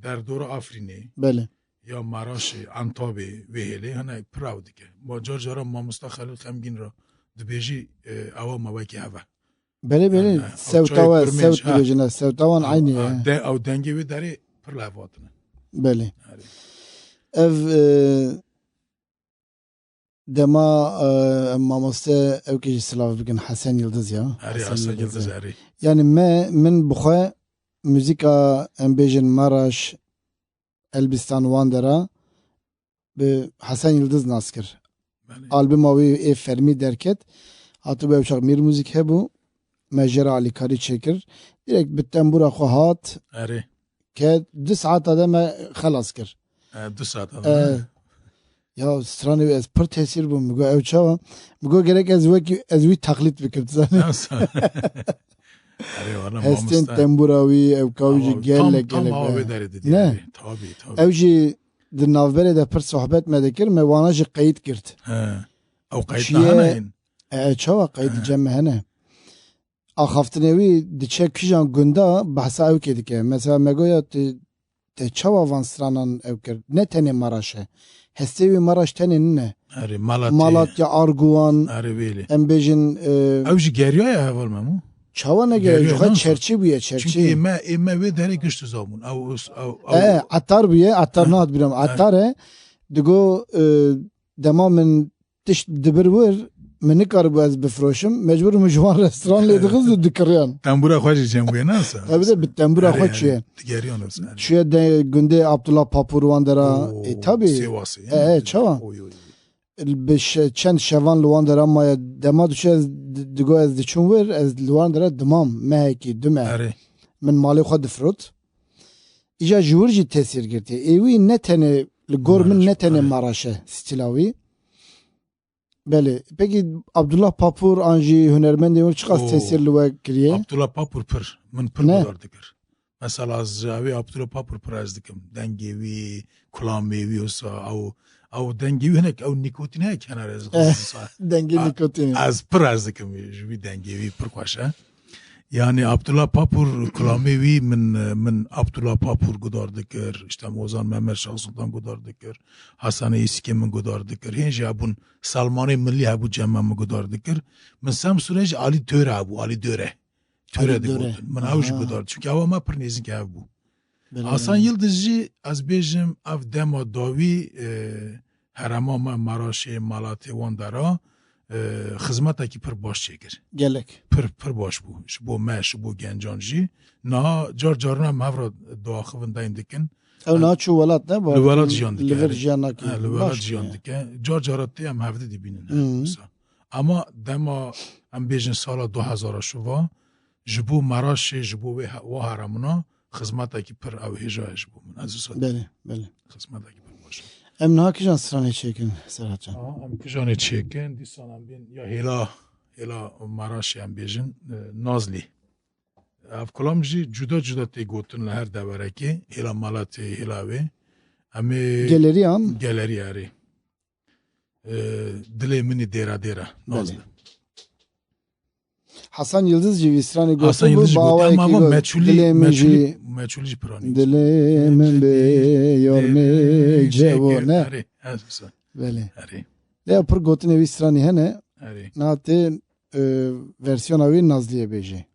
B: derdora Afrin'i
A: bele
B: ya Maraşi Antabi ve hele hani prav dike ma Georgiara ma Mustafa Khamgin ra dbeji ava mavaki hava
A: bele sevt dibejine sevtawan aynı ya
B: de av denge ve dari prlavatına
A: bele ev dema mamoste evkeci Slav bugün Hasan Yıldız ya.
B: Hasan Yıldız ari.
A: Yani min buxa müzika embejin Maraş Elbistan Wandera be Hasan Yıldız naskir. Albüm avi fermi derket. Hatı be uçak mir müzik hebu mecra Ali Kari çekir. Direkt bitten bura hat.
B: Ari.
A: Ke 2 saat adama xalas kir.
B: 2 saat adama.
A: Ya strane ez per tesir bu mugo ev çava mugo gerek ez vi taklit bikirt zane hestin temburavi ev kavji gelle ne
B: tabi
A: evji di navbere de per sohbet medekir me wana ji qeyit girt
B: ev qeyit hanayin
A: çava qeyit cemme hene axaftinevi diçe kijan gunda bahsa ev kedike mesela megoya te çava van stranan ev kir ne tene Maraşe Hestevi Maraş tenin ne? Malatya, Arguvan, embejin...
B: Evji geriyor ya hevalma mu?
A: Çava ne geriyor? Çerçi buye, çerçi.
B: Çünkü emme ve deri güçlü zaman.
A: Attar buye, attar nahat biram. Attar digo demamen tiş dibir vur, menikar bu ez bifroşum, mecbur mujvan restoran lediğiz dikiriyan.
B: Tembura hoş içen buye nasıl?
A: Tabi de bir tembura hoş çiye.
B: Geriyor olsun.
A: Çiye de günde Abdullah Papurvandera. Tabi.
B: Sivasi.
A: Çava. بش چند شوان لوان در اما دما دوچه از دگو از دچون ور از لوان در دمام مهکی دمه من مالی خود فروت ایجا جور جی تاثیر گرتی ایوی نتنه لگور من نتنه مراشه ستیلاوی بله پکی عبدالله پاپور آنجی هنرمندی اون چقدر تاثیر لوا کریه
B: عبدالله پاپور من گدار دکر مثلا از اوی عبدالله پاپور پر از دکم دنگیوی کلامیوی او دنگیوی هنک او نیکوتین هک کنار از
A: دنگی نیکوتین
B: از پر از دکم جوی دنگیوی پر خوشه yani Abdullah Papur Kulamevi min Abdullah Papur gudar dikir işte Mozan Mehmet Şah Sultan gudar dikir Hasan İski min gudar dikir hinci abun Salmani Milli abu cemma min gudar dikir min sam süreç Ali Töre abu Ali Döre Töre dikir min avuj gudar çünkü ava ma pırnezin ki abu Hasan Yıldızcı az bejim av demo davi herama ma maraşe malate wandara خدمت کی پر باش چیکر
A: گلک
B: پر باش بو شبو ماش بو گنجانجی نا جارنا مهر داخوندایم دکن
A: او نا چو ولات نه با
B: ولات جیان دکن
A: لور جیانا کی
B: ولات جیان دکن جارتی هم هفته دی بینن اما دما ام بیجن سال 2000 شوا جبو مراش جبو و هرمنا خدمت کی پر او هجا جبو من از
A: بله
B: خدمت کی پر باش
A: ام نه کی جان سرانه چیکن سرات جان
B: ام کی جان چیکن دیسان ام بین یا هلا مراش ام بیجن نازلی اف کلامجی جدا تی گوتن هر دوره کی هلا مالات هلاوی ام گالری اری دلی منی دیرا نازلی
A: Hasan Yıldız Civisrani
B: Hasan Yıldız ama meçhuli pirani
A: dilemin be yorme cevone bele le per gotin Civisrani hene nate versiyon avi Nazliye beji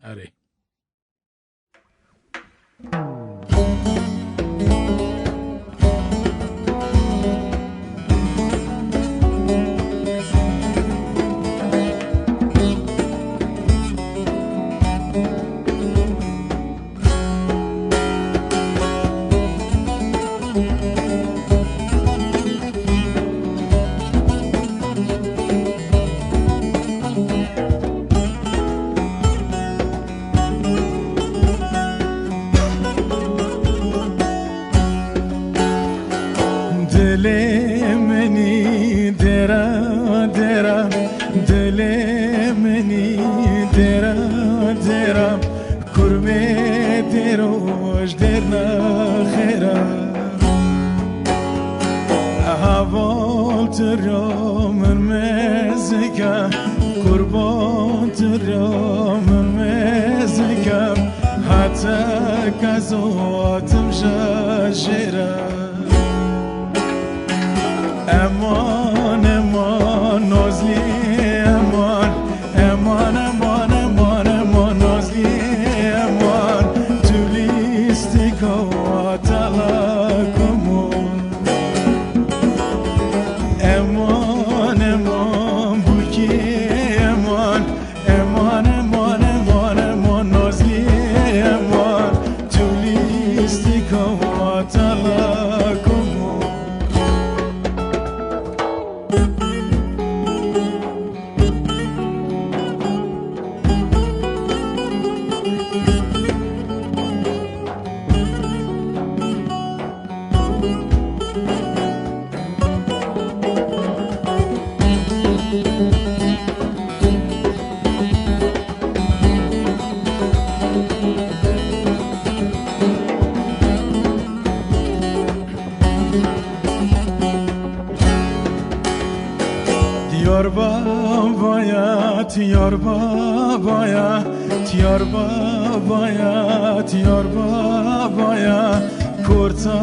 C: تیار بابایا کرتا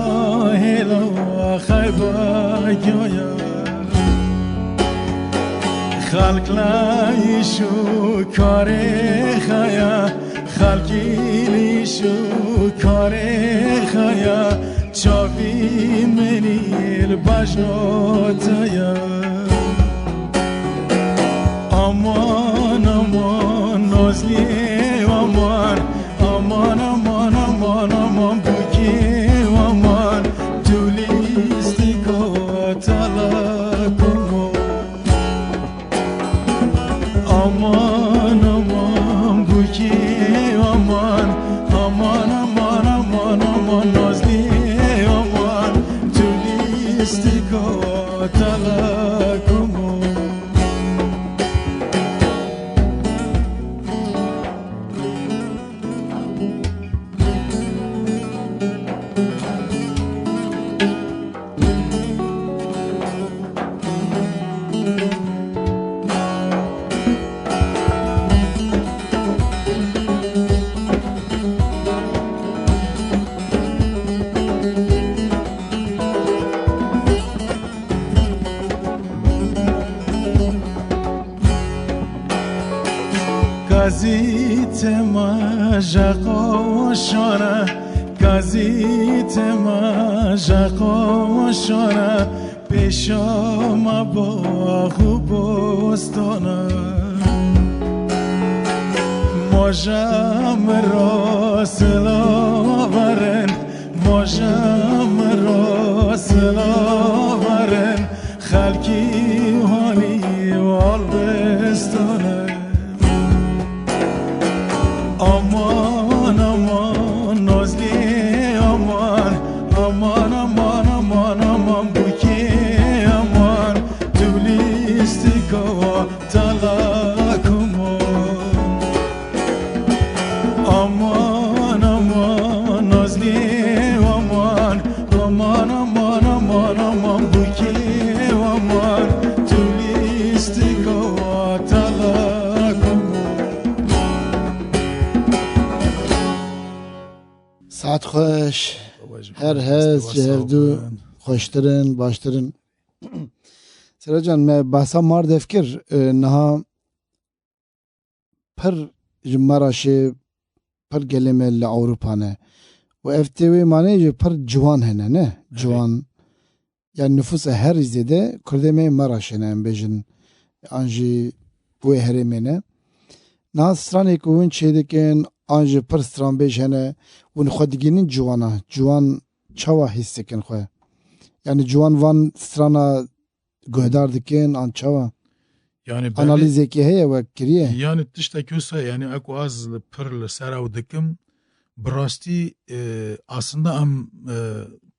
C: هلا خیبا گایا خلق لایشو کار خیا خلقی لیشو کار خیا چاوی منیل بجناتایا aman aman nazli aman aman aman aman aman buki aman tulisti ko talakumo لیستیکا تلاکمو گازیت ماجقا شانه گازیت ماجقا شانه پیشام باغ و بستانه ماجم را سلاورن ماجم را سلاورن خلکی هانی والبستانه aman aman nazlı aman aman aman aman aman bu ki aman tüblistika talakumu aman aman nazlı aman aman aman aman aman bu ki aman tüblistika talakumu
A: ساعت خوش هر هست جهردو خوشترین باشترین سرا جان میں بحثا مار دفکر نها پر جمراشه پر گلمه لأوروپا نه و افتوی معنی جو پر جوان هنه نه جوان yani nüfus her izlede kurdeme maraşı ne bejin anji bu heremene nasrani kuvun çedeken anji per stran bejene un xodiginin jwana jwan çava hissekin xwe yani jwan van strana gohdar dikin an çava
B: yani
A: analizeki heye ve kiriye
B: yani tiştek olsa yani aku az per sera dikim brasti aslında am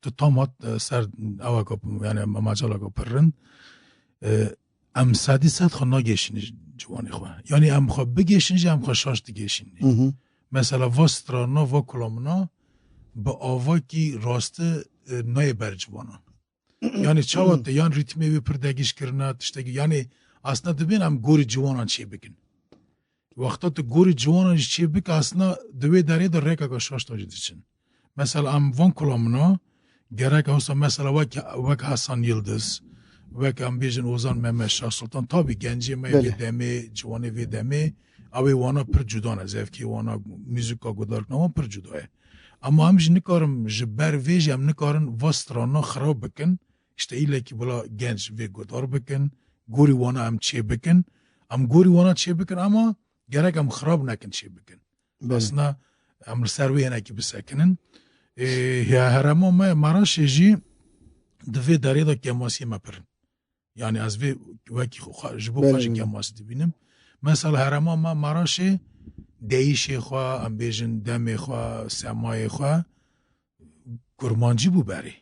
B: tutamat ser avakop yani macala koperin am sadisat xona geçin jwani xwe yani am xwe begeşin am xwe şaştı geçin mesela vostrana va kolomna ba avaki rastı neye bercvana yani çavat yan ritmi ve perdegiş kirna işte yani aslında dibin am gori jwanan çi bikin vaqta tu gori jwanan çi bik aslında dve dare de reka şaştı için mesela am van kolomna gerek olsa mesela vak Hasan Yıldız vak am bejin Ozan Mehmet Şah Sultan tabi genci me demi jwani ve demi Abi wana per juda ne zevki wana müzika godar nama per juda है ama am jin nikarim ji ber vê jî em nikarin vastrana xirab bikin işte ilekî bila genç vê godar bikin gorî wana em çê bikin em gorî wana çê bikin ama gerek em xirab nekin çê bikin aslında em li ser wê hinekî bisekinin ya herema me Maraşê jî di vê derê de kemasiyê me pirin yani ez vê wekî ji bo xwe jî kemasî dibînim mesela herema me Maraşê deyişê xwe em bêjin demê xwe semayê xwe kurmancî bû berê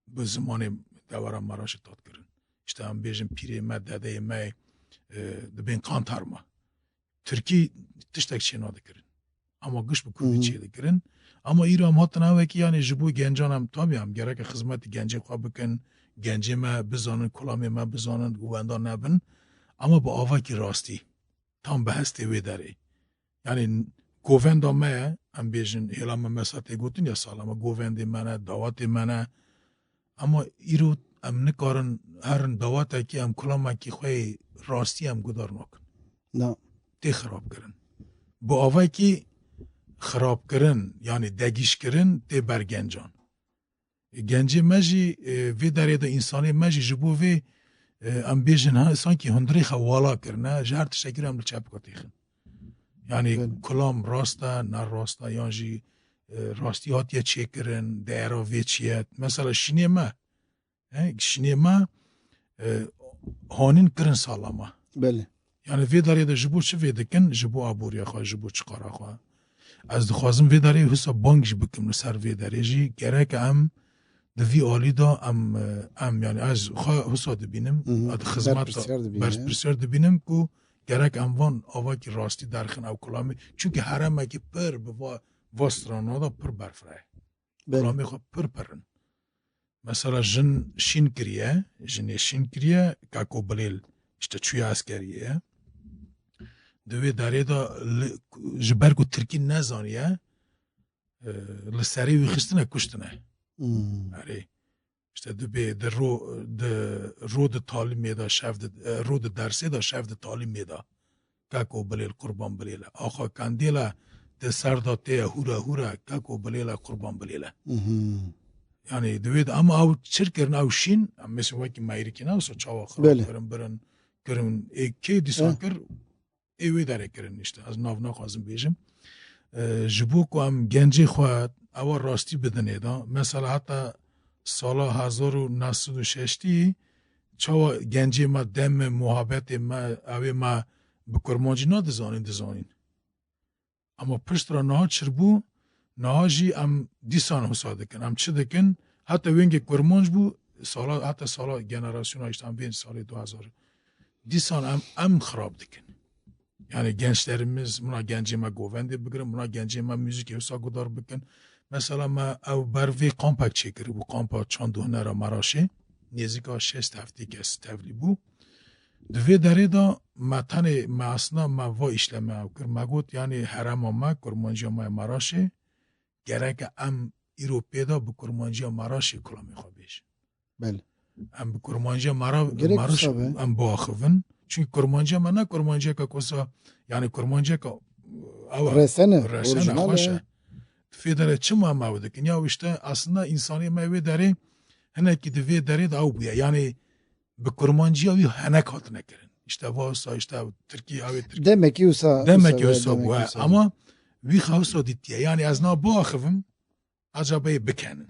B: bi zimanê dewera Maraşê tat kirin işte em bêjin pîrê me dedeyê me dibên kantar me Tirkî tiştek çê nadikirin ama giş bi Kurdî çê dikirin ama îro em hatin hevekî yani ji bo gencan em tabii em gerek xizmetî gencê xwe bikin gencê me bizanin kulamê me bizanin güwendar nebin ama bi avakî rastî tam bi hestê wê derê yani govenda me em bêjin hêla me mesa tê gotin ya sal ama govendê me ne dawatê me ne ama îro em nikarin herin dawatekî em kulamekî xwe rastî em gudar nakin tê xirabkirin bi avakî xirabkirin yani degîşkirin tê ber gencan gencê me jî vê derê de însanê me jî ji bo vê em bêjin sankî hundirê xwe wala kirine ji her tiştekî em li çepka têxin yani kulam rast e nerast e yan jî rastî hatiye çêkirin değera vê çiye mesela şinê me şinê me hanîn kirin salama yani vê derê de ji bo çi vê dikin ji bo aboriya xwe ji bo çıqara xwe ez dixwazim vê derê wisa bank jî bikim li ser vê derê jî gerek em دوی آلی دا ام یعنی از خواه حسا دبینم اد خدمت برپرسیار دبینم که گرک اموان آوا که راستی درخن او کلامی چونکه حرمه که پر به واسترانا دا پر برفره کلامی خواه پر پرن مثلا جن شین کریه کاکو بلیل işte çuya askeriye دوی داره دا جبرگو ترکی نزانیه لسری وی خستنه کشتنه اره işte de رو د تعلیم دا شفت رو د درسه دا شفت تعلیم دا کاکو بلیل قربان بلیله آخا کندیله د سرداته هورا کاکو بلیله قربان بلیله yani دوی ama او çirkerin او şin mesela vaki mayrikin olsa çava xırab برن کی دیسان کر ایوی داره کرن işte از ناو نخوازم بیجم جبو که هم گنجی خواهد اول راستی بدنه دا مثلا حتی سالا 1906 چاوا گنجی ما دم محبت ما اوی ما بکرمانجی نا دزانین اما پشت را نها چربو نها جی هم دیسان حسا دکن هم چه دکن حتی وینگ کرمانج بو سالا حتی سالا جنراسیون هایشت هم بین سال 2000 دیسان ام خراب دکن yani gençlerimiz buna gencime güvende bugün buna gencime müzik evsa gudar bugün mesela ma ev bervi kampak çekir bu kampak çanduhnera maraşi nezika 6 hafte kes tevli bu dve dare da matane ma asna ma va işleme avkir magot yani harama ma kurmanca ma maraşi gerek am Avrupa'da bu kurmanca maraşi kulami xabiş
A: bel
B: am bu kurmanca maraş am boğavın çünkü kurmanca ma ne kurmanca ka kosa yani kurmanca ka
A: resene
B: hoşa federe çima mavdikin ya işte aslında insani meyve deri heneki dve deri da bu yani bu kurmancıya bir henek hatına kirin işte varsa işte Türkiye
A: demek ki
B: bu ama bir havsa diye yani az na bu akıvım acaba bekenin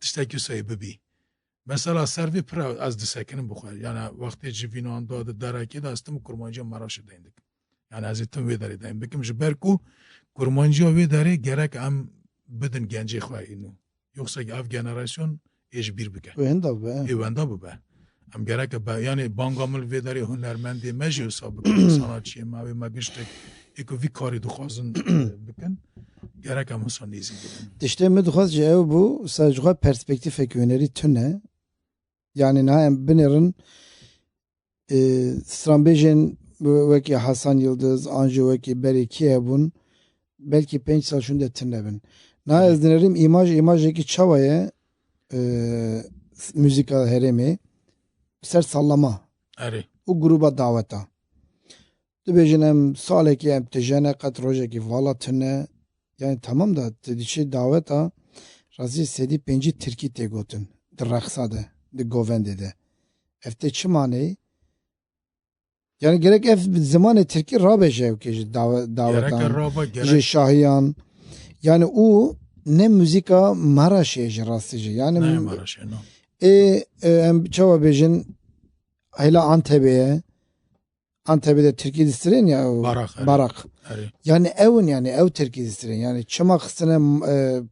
B: işte ki say bebi mesela servi pra az disekenin bu yani vakti civinan da daraki da astım kurmancıya maraşı değindik yani azitim ve deri değin bekim jiberku kurmancıya ve deri gerek am بدن گنجی خواه اینو یوکسا اف جنراسیون ایش بیر بکه
A: ویندا
B: به ام گره که یعنی بانگامل ویداری هنرمندی مجیو سابقه ساناتچیه ماوی مگشتک ایکو وی کاری دخوازن بکن گره که همسان نیزی بکن
A: işte mi dixwaz ji ew bû sajixwe perspektîfek wênerî tune yani nayem binirin stranbêjên wekî Hasan Yıldız an jî wekî berê kî hebûn belki 5 sal şunda tinebin. Na ez dinerim imajeki çavaye müzika heremi ser sallama.
B: Ari.
A: O gruba daveta. Dibejinem saleki em tejene kat rojeki vala tine yani tamam da dedişi daveta razi sedi penci Türkiye te gotin. De raksade de govende de. Efte çimane yani gerek ev zamanı Türkiye rabeje ki davetan Şahiyan yani o ne müzika maraşe rastıcı yani
B: ne maraşe no
A: çava bejin hayla Antep'de Türkiye distiren ya barak yani evin yani ev Türkiye distiren yani çamak sene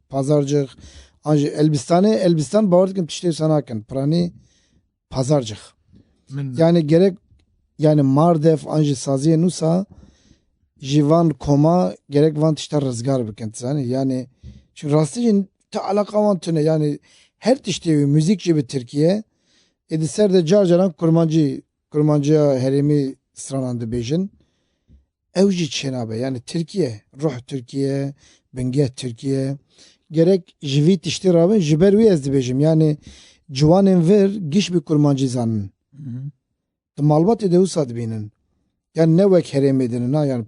A: pazarcık Elbistan bağırdık işte sanaken prani pazarcık yani gerek yani Mardef anji saziye nusa jivan koma gerek van işte rızgar bikent yani çünkü rastıcın ta alaka van tüne yani her tişte müzik gibi Türkiye ediser de carcaran kurmancıya herimi sıranandı bejin evci çenabe yani Türkiye ruh Türkiye bengeh Türkiye gerek jivi tişte rabin jiber vi ezdi bejim yani civanen ver giş bir kurmancı zanın malbat edevu sadbinin yani ne vek heremedinin ha yani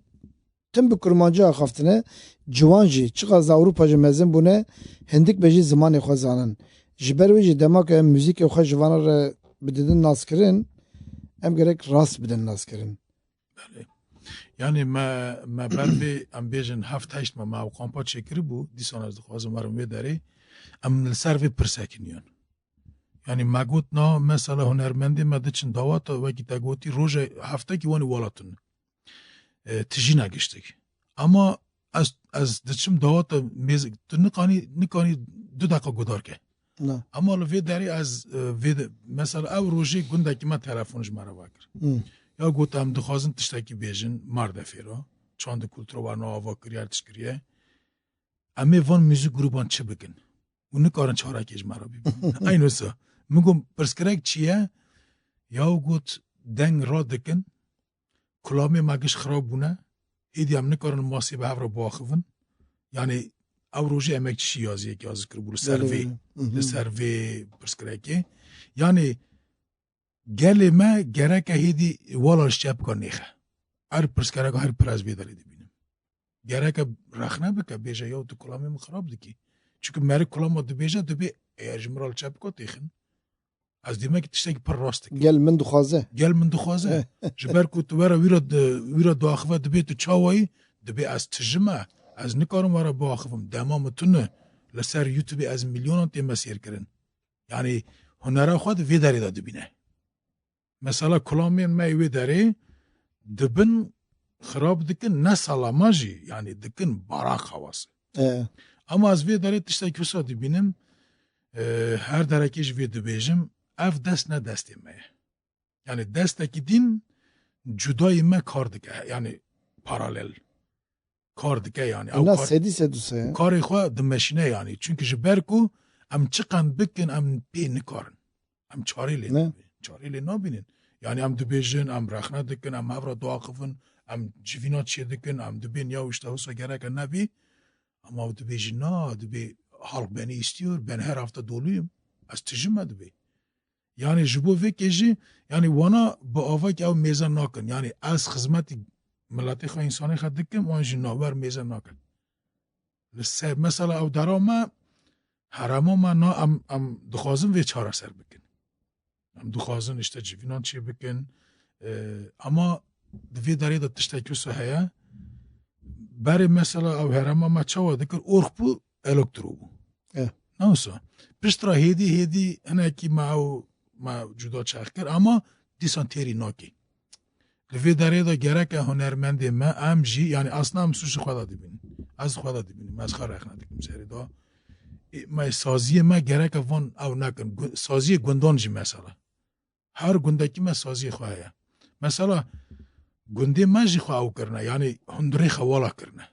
A: tüm bir kurmancı akhaftine civanji çıkaz Avrupacı mezin bu ne hendik beji zamanı khazanın jiberveji demak em müzik o khajvanar bidin naskirin em gerek rast bidin naskirin
B: yani ma berbe am bejin haftaşt ma kampa çekiri bu disonaz khazım varım ve deri am servi persakiniyon yani magot na mesela hunermendi mediçin davata ve gitagoti roje hafta ki vani walatun tijina geçtik ama az deçim davata mez nikani 2 dakika godar ke
A: نه
B: اما لوی داری از مثلا او روزی گنده که من تلفنش مرا وکر یا گوتم دخوازن تشتکی بیجن مرد فیرا چند کلتر و نوا کریار تشکریه امی وان موزیک گروبان چه بکن اون کارن چهارکیش مرا ببین اینوسا میگم پرسکرک چیه یا گوت دنگ را دکن کلامی مگش خراب بونه ایدی هم نکارن ماسی به هفرا باخفن یعنی او روژه امک چی یازیه که یازی کربول سروی پرسکرکی یعنی گلی ما گرکه هیدی والاش چپ کن نیخه هر پرسکرک هر پرز بیداری دی بینم گرکه رخنه بکه بیجه یا تو کلامی من خراب دکی چونکه مری کلام دو بیجه دو بی اجمرال چپ کن تیخن از دیمه که تشتاکی پر راست
A: گل من دخوازه
B: جبر کو تو ورا ویرا داخوه دو بی تو چاوایی دو بی از تجمه از نکارم ورا باخفم دمام تونه لسر یوتیوب از میلیون تیم مسیر کردن یعنی هنر خود وی داری داد بینه مثلا کلامی ما وی داری دبن خراب دکن نه سلاماجی یعنی دکن باراق خواست اما از وی داری تشتاکی وسا دی بینم هر درکیش وی دو بیجم اف دست نه دستی ما یعنی دست کی دین جدای ما کار دکه یعنی پارالل کار دکه یعنی
A: نه سدی
B: کاری خواه دمشینه یعنی چونکه جبر کو ام چقن بکن ام پی نکارن ام چاری لی نابینن یعنی ام دو بیجن ام رخنه دکن ام هفرا دواقفن ام جوینا چیه دکن ام دو بین یا اشته حسا گرک نبی اما دو بیجن نه دو بی حلق بینی استیور بین هر هفته دولویم از تجمع دو بی یعنی جبو وکیجی یعنی وانا با آوا که او میزن ناکن یعنی از خدمتی ملتی خواه انسانی خواه دکم وانجی ناور میزن ناکن مثلا او درا ما حرما ما نا ام دخوازن وی چاره سر بکن ام دخوازن اشتا جوینان چی بکن اما دوی داری دا تشتاکیوسو هیا بری مثلا او حرما ما چاوا دکر ارخ بو الکترو بو نوسا پشترا هیدی هنه که ما جدا چخ کر اما دیسان تیری ناکی لوی داره دا گرک هنرمند ما ام جی یعنی اصلا هم سوش خدا دی بینیم از خدا دی بینیم از خار رخ ندکیم سری دا ما سازی ما گرک وان او نکن سازی گندان جی مثلا هر گنده که ما سازی خواهی مثلا گنده ما جی خواه او کرنه یعنی هندری خوالا کرنه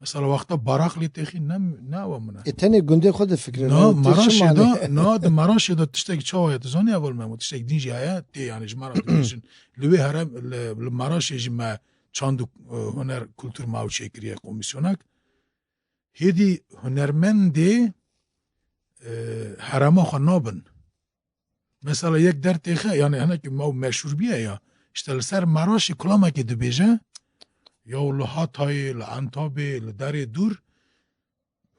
B: مثلا وقتا باراق لی تخی نه و منه
A: اتنی گنده خود فکره
B: نه ده مراش دا تشتاک چاوه تزانی اول ما تشتاک دینجی هیا تی یعنی جمارا دیشن لوی هرم مراش یجی ما چند هنر کلتور ماو چکریه کمیسیونک هیدی هنرمندی حرما خوا نابن مثلا یک در تیخه یعنی هنه که ماو مشهور بیه یا اشتال سر مراشی کلامه که دو بیجه یا لحاتای لعنتابی لداری دور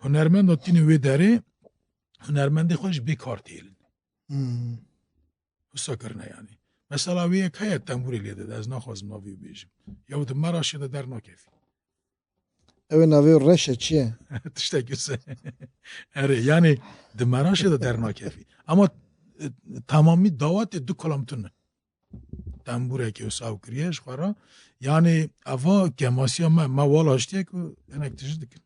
B: هنرمند و تینی وی داری هنرمندی خوش بیکار تیلن حسا کرنه یعنی مثلا وی یک هیت تنبوری لیده از نخوازم ناوی بیجم یا دو مراشی ده در ناکفی
A: او ناوی رشه چیه؟
B: تشتاکیوسه یعنی دو مراشی ده در ناکفی اما تمامی دعوت دو کلامتونه تنبوره که اصاو کریش خورا یعنی اوا کماسی ما والاشتیه که اینک تجد کن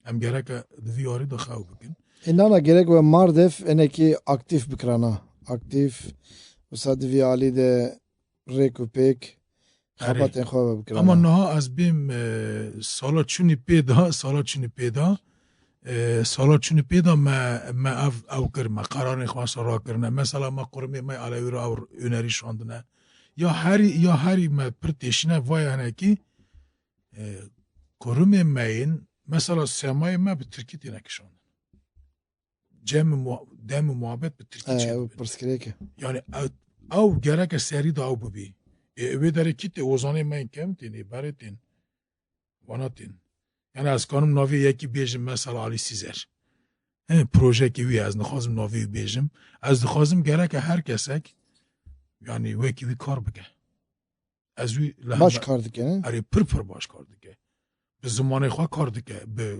B: هم گرک دوی آری دو خواهو بکن
A: اینانا گرک و ماردف اینه که اکتیف بکرانا اکتیف وسا دوی آلی ده ریک و پیک خبات این خواه بکرانا
B: اما نه از بیم سالا چونی پیدا ما او کر ما قرار نخواست را کرنه مثلا ما قرمی ما علاوی را او اونری شاندنه یا هری ما پرتشینه وای هنه که قرمی ما این مثلا سمای ما به ترکی تینه کشاندن دم محبت به ترکی چه یعنی او گره سری دا او ببی اوی داره کیت اوزانه ما این کم تینی بره تین وانا تین یعنی از کانم ناوی یکی بیجم مثلا علی سیزر پروژه که وی از نخوازم ناوی بیجم از نخوازم گره که هر کسک یعنی وی که وی کار بگه از وی
A: باش کار دکه
B: اری پر باش کار دکه به زمانه خواه کار دکه به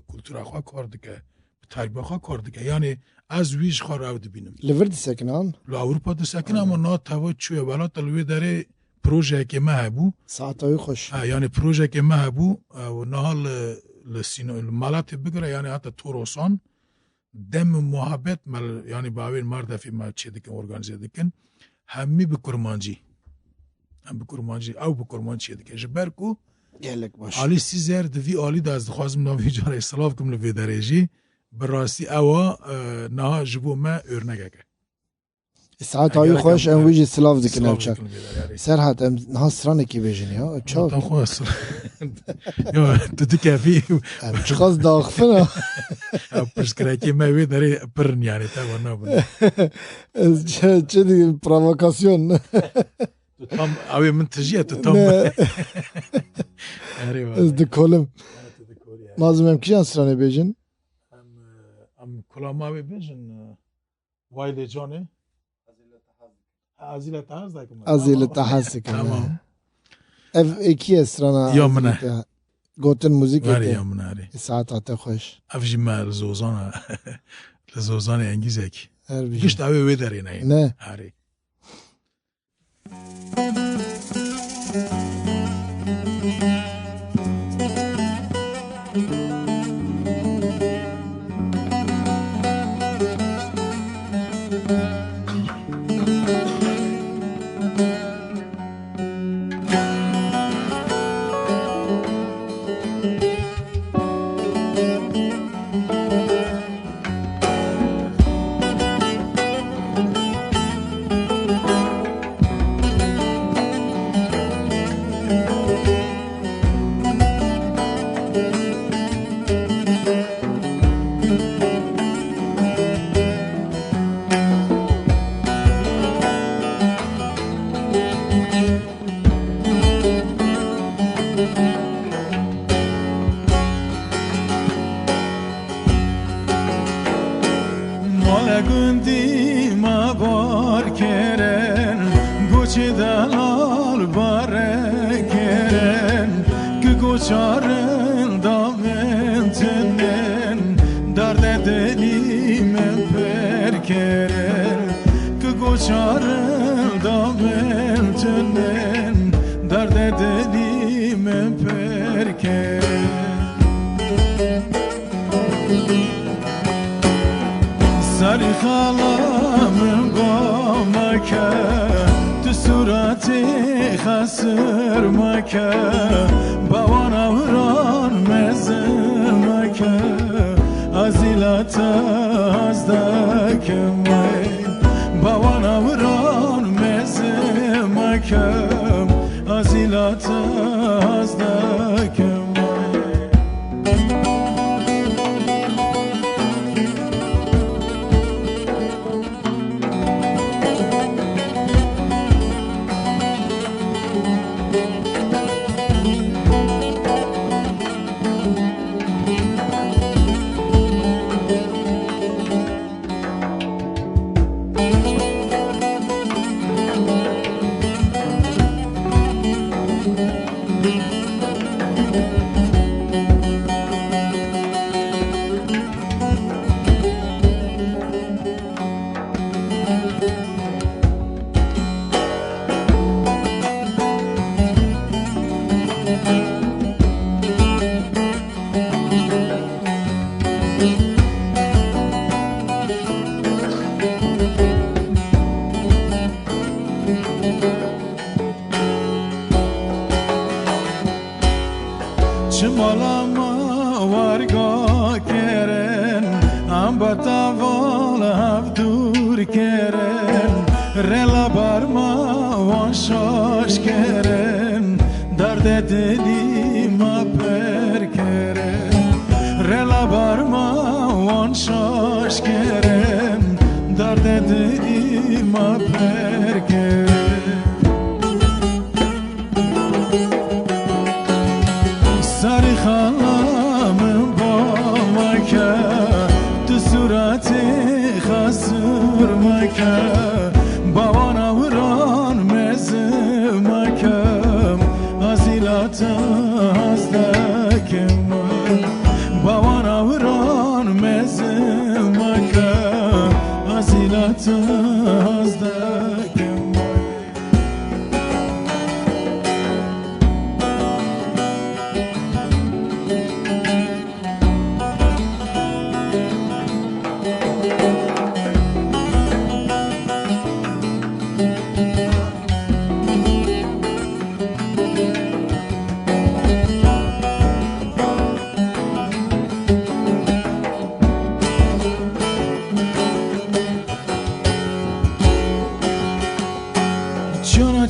B: کلتور خواه کار دکه به تربیه خواه کار دکه یعنی از ویش خواه رو بینم
A: لورد سکنان
B: اروپا ده سکنان اما نا توا چوی بلا تلوی داره پروژه که ما هبو
A: ساعتای خوش
B: یعنی پروژه که ما هبو و نهال مالات بگره یعنی حتی توروسان دم محبت مال يعني باوين مرد في ما تشدكن اورجانيزه دكن همي بكرمانجي هم بكرمانجي او بكرمانجي دكن جبركو
A: گلک باش
B: علی سیزر دوی علی داز خوازم ناوی جاره اصلاف کم لوی درجی براستی اوا نه جبو ما örnek
A: ساعت های خوش ام ویجی سلاف دکن اوچار سرحت ام نه سرانه کی بیجنی ها چاو
B: تا خواست یا تو دکافی
A: ام چخواست داغفنه
B: پرسکراکی ما وی داری پرن یعنی تا و نبود
A: چه دیگه پرووکاسیون
B: تو تام اوی من تجیه تو تام
A: از دکولم مازم ام کیان سرانه بیجن
B: ام کلام اوی بیجن وایل جانه ازیل تحز دکم
A: ازیل تحز کنه اف اکی سرانه
B: یا منه
A: گوتن موزیک
B: ولی یا منه اری
A: ساعت هاته خوش
B: افجی ما لزوزانه لزوزانه انگیزه کی
A: هر بیجن
B: گشت اوی وی داری
A: نه
B: اری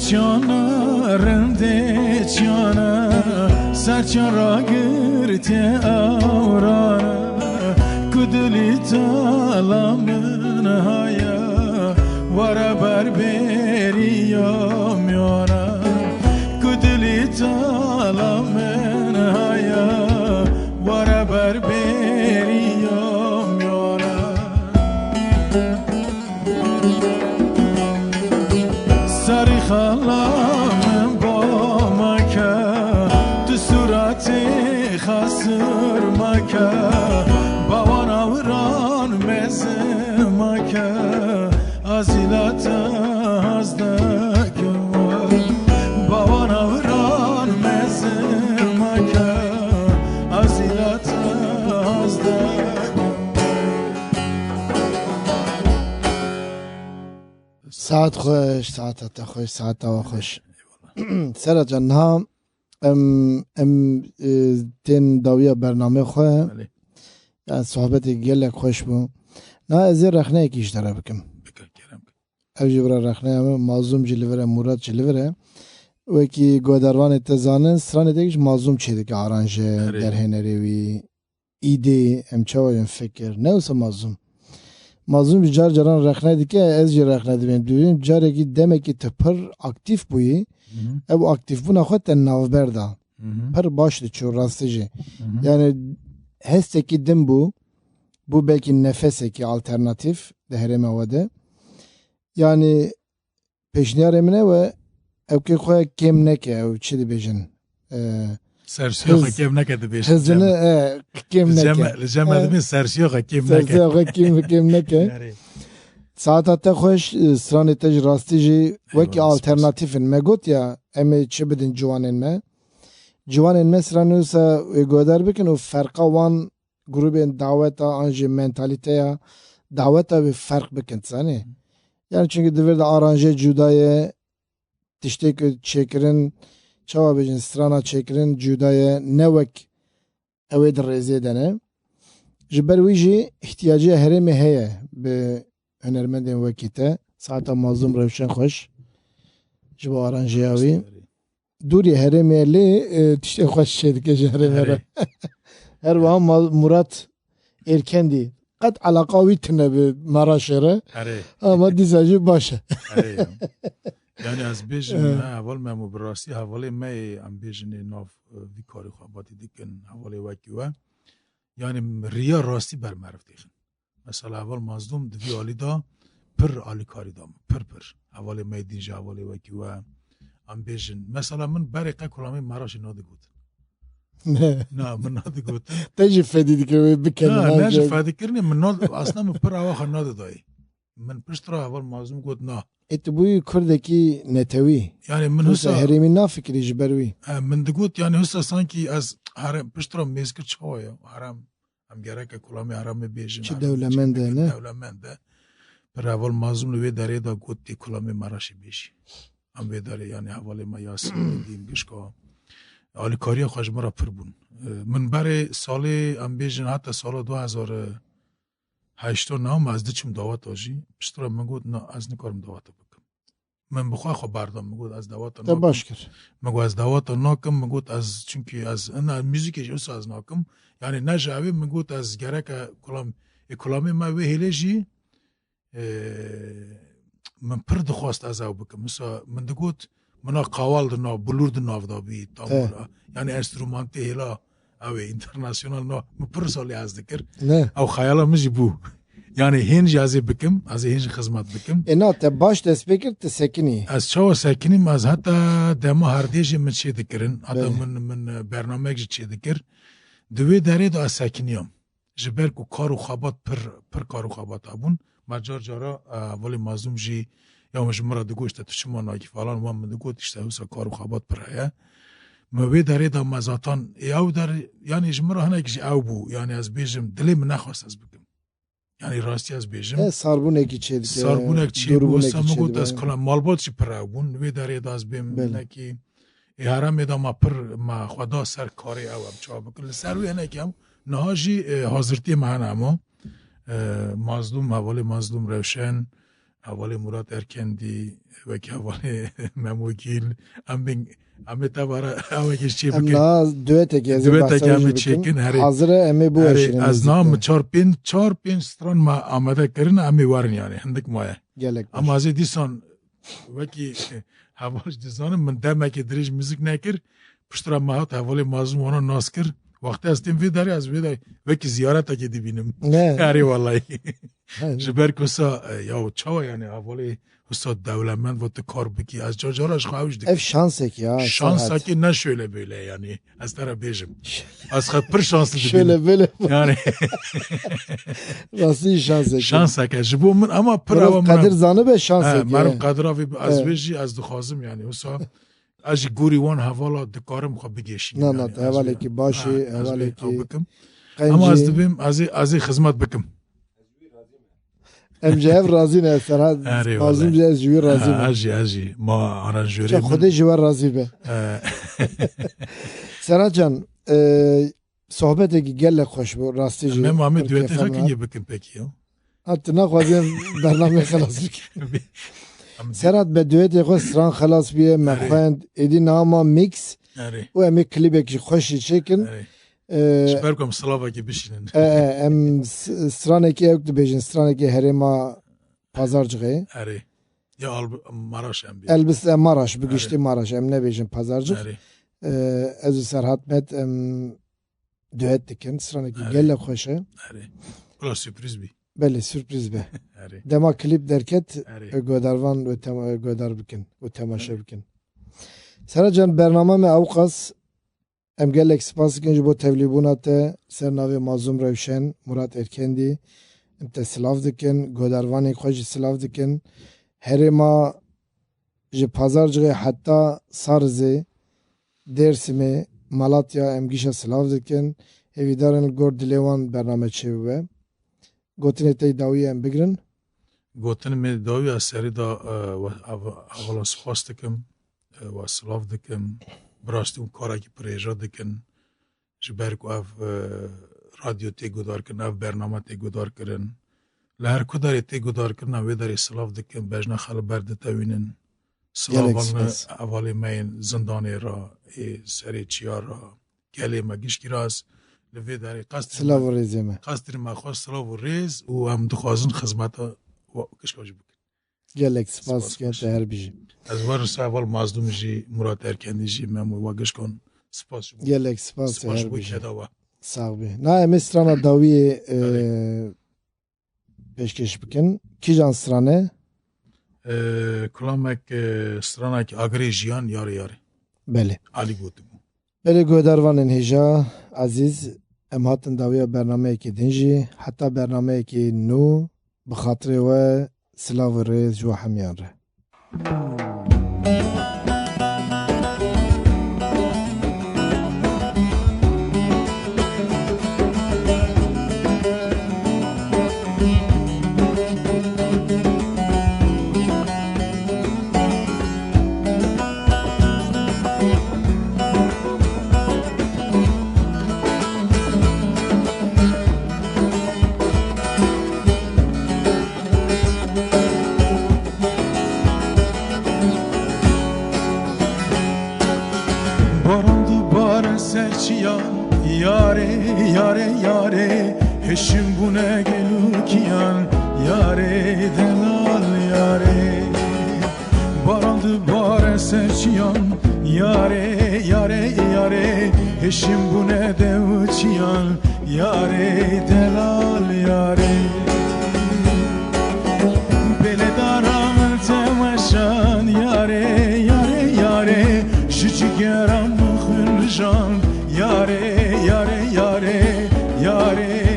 C: چانا رنده چانا سرچان را گرته آورانا کدلی تالا من هایا ورا بربریا میانا کدلی تالا من هایا ورا بربریا میانا سری خالا من با مکه تو صورت خسر مکه بابان آوران مزه مکه ازیلت ازدکم بابان آوران مزه مکه ازیلت ازدکم
A: ساعت خوش ساعت خوش ساعت خوش سر جان ها تین داویا برنامه خواه یعنی صحبت گلک خوش بو نه از این رخنه یکیش داره بکم او جبرا رخنه همه مازوم جلوره مراد جلوره و که گودروان تزانن سرانه دیگش مازوم چیده که آرانجه در هنریوی ایده امچه فکر نه اوسا مازوم جار جاران رخنه دی که از جی رخنه دی بیم جاره که دمه که تپر اکتیف بویی او اکتیف بونا خود تن ناوبر دا پر باش دی چو راسته جی یعنی هسته که دم بو belki nefese ki alternatif dehreme vade yani peşniyar emine ve evki koya kemneke ev çidi bejin
B: sersiyoga kemneke de beş
A: hızını kemneke
B: cemedimi sersiyoga kemneke
A: sersiyoga kemneke saat hatta hoş stranetej rastici ve ki alternatifin megot ya eme çibidin civanen me stranusa godar bikin o farqa wan grubun daveta anje mentaliteya daveta bir fark bikin sani yani çünkü devir de aranje judaye tiştek çekirin çava bejin strana çekirin judaye nevek eved rezedene jiber wiji ihtiyacı heremi heye be önermeden vakite saata mazlum revşen hoş jibo aranje avi duri heremi le tiştek hoş şeydik heremi her vaham Murat erkendi. Kat alakavi tine bir maraşere. Ama dizacı başa.
B: Yani az bejim haval me mubrasi havale me am bejine nov vikari khabati dikin havale vakiwa. Yani riya rasti ber marif dikin. Mesela haval mazlum divi alida pir alikari dam pir havale me dinja havale vakiwa am bejin. Mesela min bariqa kulami maraşi nadi gut. نه من نادی گفتم
A: تجی فدیدی که بکنی
B: نه نجی فدی کردنی من ناد اصلا من پر آوا خن ناد دایی من پشت را اول مازم گفت نه
A: ات بوی کردکی نتوی
B: یعنی من حسا
A: هریمی نافکری جبروی
B: من دگوت یعنی حسا سانکی از هرم پشت را میز کرد چهویا هرم هم گرک کلامی هرم بیجیم
A: چه دولمنده نه
B: دولمنده پر اول مازم لوی داره دا گفت دی کلامی مراشی بیشی هم وی داره یعنی حوالی ما یاسی دیم گشکا آلیکاری خوش مرا پر بون من برای سال ام بیجن حتی سال 2008 نام از دیچم دعوت آجی پشترا من گفت نه از نکارم دعوت بکم من بخواه خواه بردم من گفت از دعوت ناکم من گفت از دعوت ناکم من گفت از چونکه از انا موزیکش اوسا از ناکم یعنی نجاوی من گفت از گرک کلامی ما وی هلیجی من پر دخواست از او بکم مثلا من دگوت منا قوال دنا بلور دنا ودا بی تامورا یعنی انسترومانتی هلا او اینترناسیونال نا مپر سالی از دکر او خیالا مجی بو یعنی هنج ازی بکم از هنج خدمت بکم
A: اینا ته باش تسپیکر ته سکنی
B: از چاو سکنیم از حتی دما هردیج من چی دکرن حتی من برنامه چی دکر دوی داره دو از سکنیم جبر کو کارو خابات پر کارو خابات ابون مجار جارا ولی مازوم جی یا مش مرا دگوشت تو شما ناکی فلان و من دگوت اشته حسا کارو خابات پرایه موی داره دا مزاتان او در یعنی جمرا هنه کش او بو یعنی از بیجم دلی من نخواست از بگم یعنی راستی از بیجم
A: ساربونه کی چه
B: ساربونه کی بو سمگوت از کلام مالبات چی پر او بون وی داره دا از بیم نکی هرم دا ما پر ما خدا سر کاری او اب چا بکل سر وی هنه کم نهاجی حاضرتی مهن اما مظلوم حوالی مظلوم روشن حوالی مراد ارکندی و که حوالی مموگیل ام تبارا اوکش چی بکن
A: دویته که
B: همه چیکن
A: حاضر امی بو
B: از نام چار پین ستران ما آمده کرن امی وارن یعنی هندک مایه اما از دیسان وکی حوالش دیسان من دمه که دریج موزیک نکر پشترا ماهات حوالی مظلوم اونا ناس کر وقتی هستیم ویداری از ویداری وکی زیارت اگه دی بینم اری والله جبر کسا یا چاو یعنی حوالی حسا دولمند و کار بکی از جاراش خواهش دیگه
A: اف شانسه ki ya
B: şansa ki ne şöyle böyle yani az tara bejim az pır şanslı
A: şöyle böyle
B: yani
A: nasıl şansa
B: şansa ki bu ama pır ama
A: kadir zanı be şansa ki
B: benim kadir abi az veji az duhazım yani olsa az guri wan havala dikarim xo bigeşin
A: ne ne evvel ki başı evvel ki
B: ama az dibim az hizmet bikim
A: MJF razı ne Serhat mazlum cez jüvi razı
B: aji ma aranjöre
A: ya xude jüvi razı be Serhat can sohbete ki gelle hoş bu rastı jüvi
B: ben Ahmet düete hakin bikim peki ya
A: hatta ne kadar bername خلاص bikim Serhat be düete hoş stran خلاص biye mexend edi nama mix o emi klibe ki hoş çekin
B: Şüpherkom Slava gibi bişinin.
A: Em straneki yok dibejin straneki herema pazarcığı.
B: Eri. Ya Maraş em.
A: Elbise Maraş bugüştü Maraş em ne bejin pazarcık. Ez Serhat met em düet dikin straneki gelle hoşe.
B: Eri. Ola sürpriz bi.
A: Belli sürpriz be. Dema klip derket gödervan ve göder bikin ve temaşa bikin. Serhat can bername me avqas em gelek spas kinci bo tevlibunate ser navê Mazlum Rewşen Murat Erkendi em te silav dikin godervanê xwe jî silav dikin herêma ji pazarcığı heta Sarzê Dêrsimê Malatya em gîşa silav dikin hêvîdarên gor dilê wan bername çêbibe gotinê te dawî em bigirin
B: gotin me dawî serî da avala spas dikim ve silav dikim براستی اون کاری که پریجا دکن جبر کو اف رادیو تی گودار کن اف برنامه تی گودار کرن لهر کداری تی گودار کرن و داری سلاف دکن بجنا خال برد توینن سلاف اوالی مین زندانی را سری چیار را گلی مگیش کراس لوی داری قصد
A: سلاف و ریزیمه
B: قصد ما خواست سلاف و ریز و هم دخوازن خدمت و کشکاج بکن
A: گلک سپاس که هر بیجی
B: از ورس اول مظلوم جی مراد ارکندی جی ممو واگش کن سپاس
A: گلک سپاس
B: هر بیجی
A: sağ ol نه امسترانا داوی پیشکش بکن کی جان strane
B: کلاmek strana ki agri jiyan yari yari
A: بله
B: ali gotum
A: بله گودرvanên hêja aziz em hatin dawiya bernameyekê din jî heta bernameyekê nû bi xatirê we silav û rêz ji we hemyan re
C: Eşim bu ne gelurken yare delal yare Barandı bare seçiyan yare yare yare Eşim bu ne devuçiyan yare delal yare Beledaram temaşan yare yare yare Şüçügeram hırjan yare yare yare yare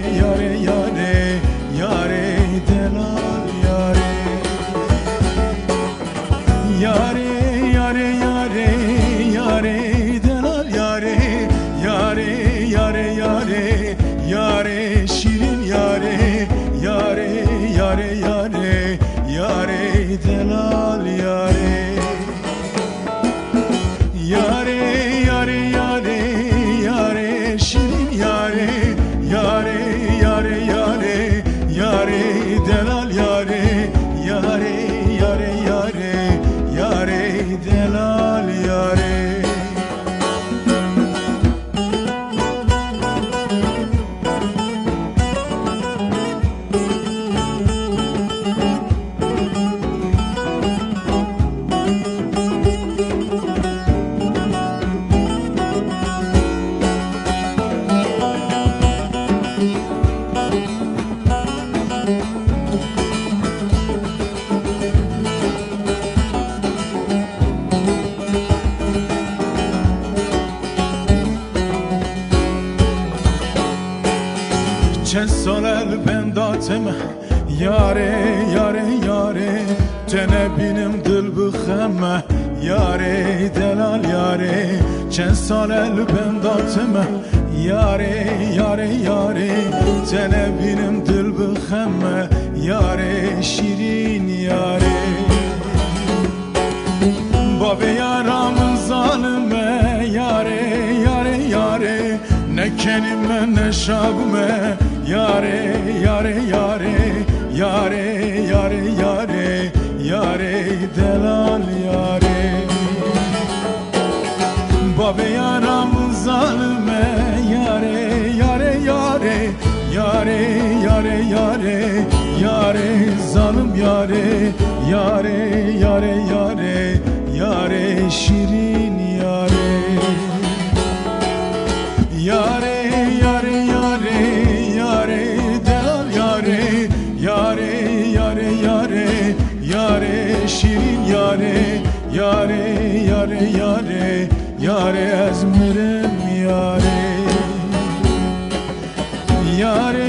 C: چند سال البنداتم یاره یاره یاره تنه بینم دل بخمه یاره دلال یاره چند سال البنداتم یاره یاره یاره تنه بینم دل بخمه یاره شیرین یاره باب یارم ظالمه یاره یاره یاره نکنی من نشابمه یاره یاره یاره یاره یاره یاره یاره دلال یاره باب یارم ظالمه یاره یاره یاره یاره یاره یاره یاره ظالم یاره یاره یاره یاره یاره شیرین یاره یاره یاره یاره یاره دل یاره یاره یاره یاره یاره شیرین یاره یاره یاره یاره یاره از مرم یاره یاره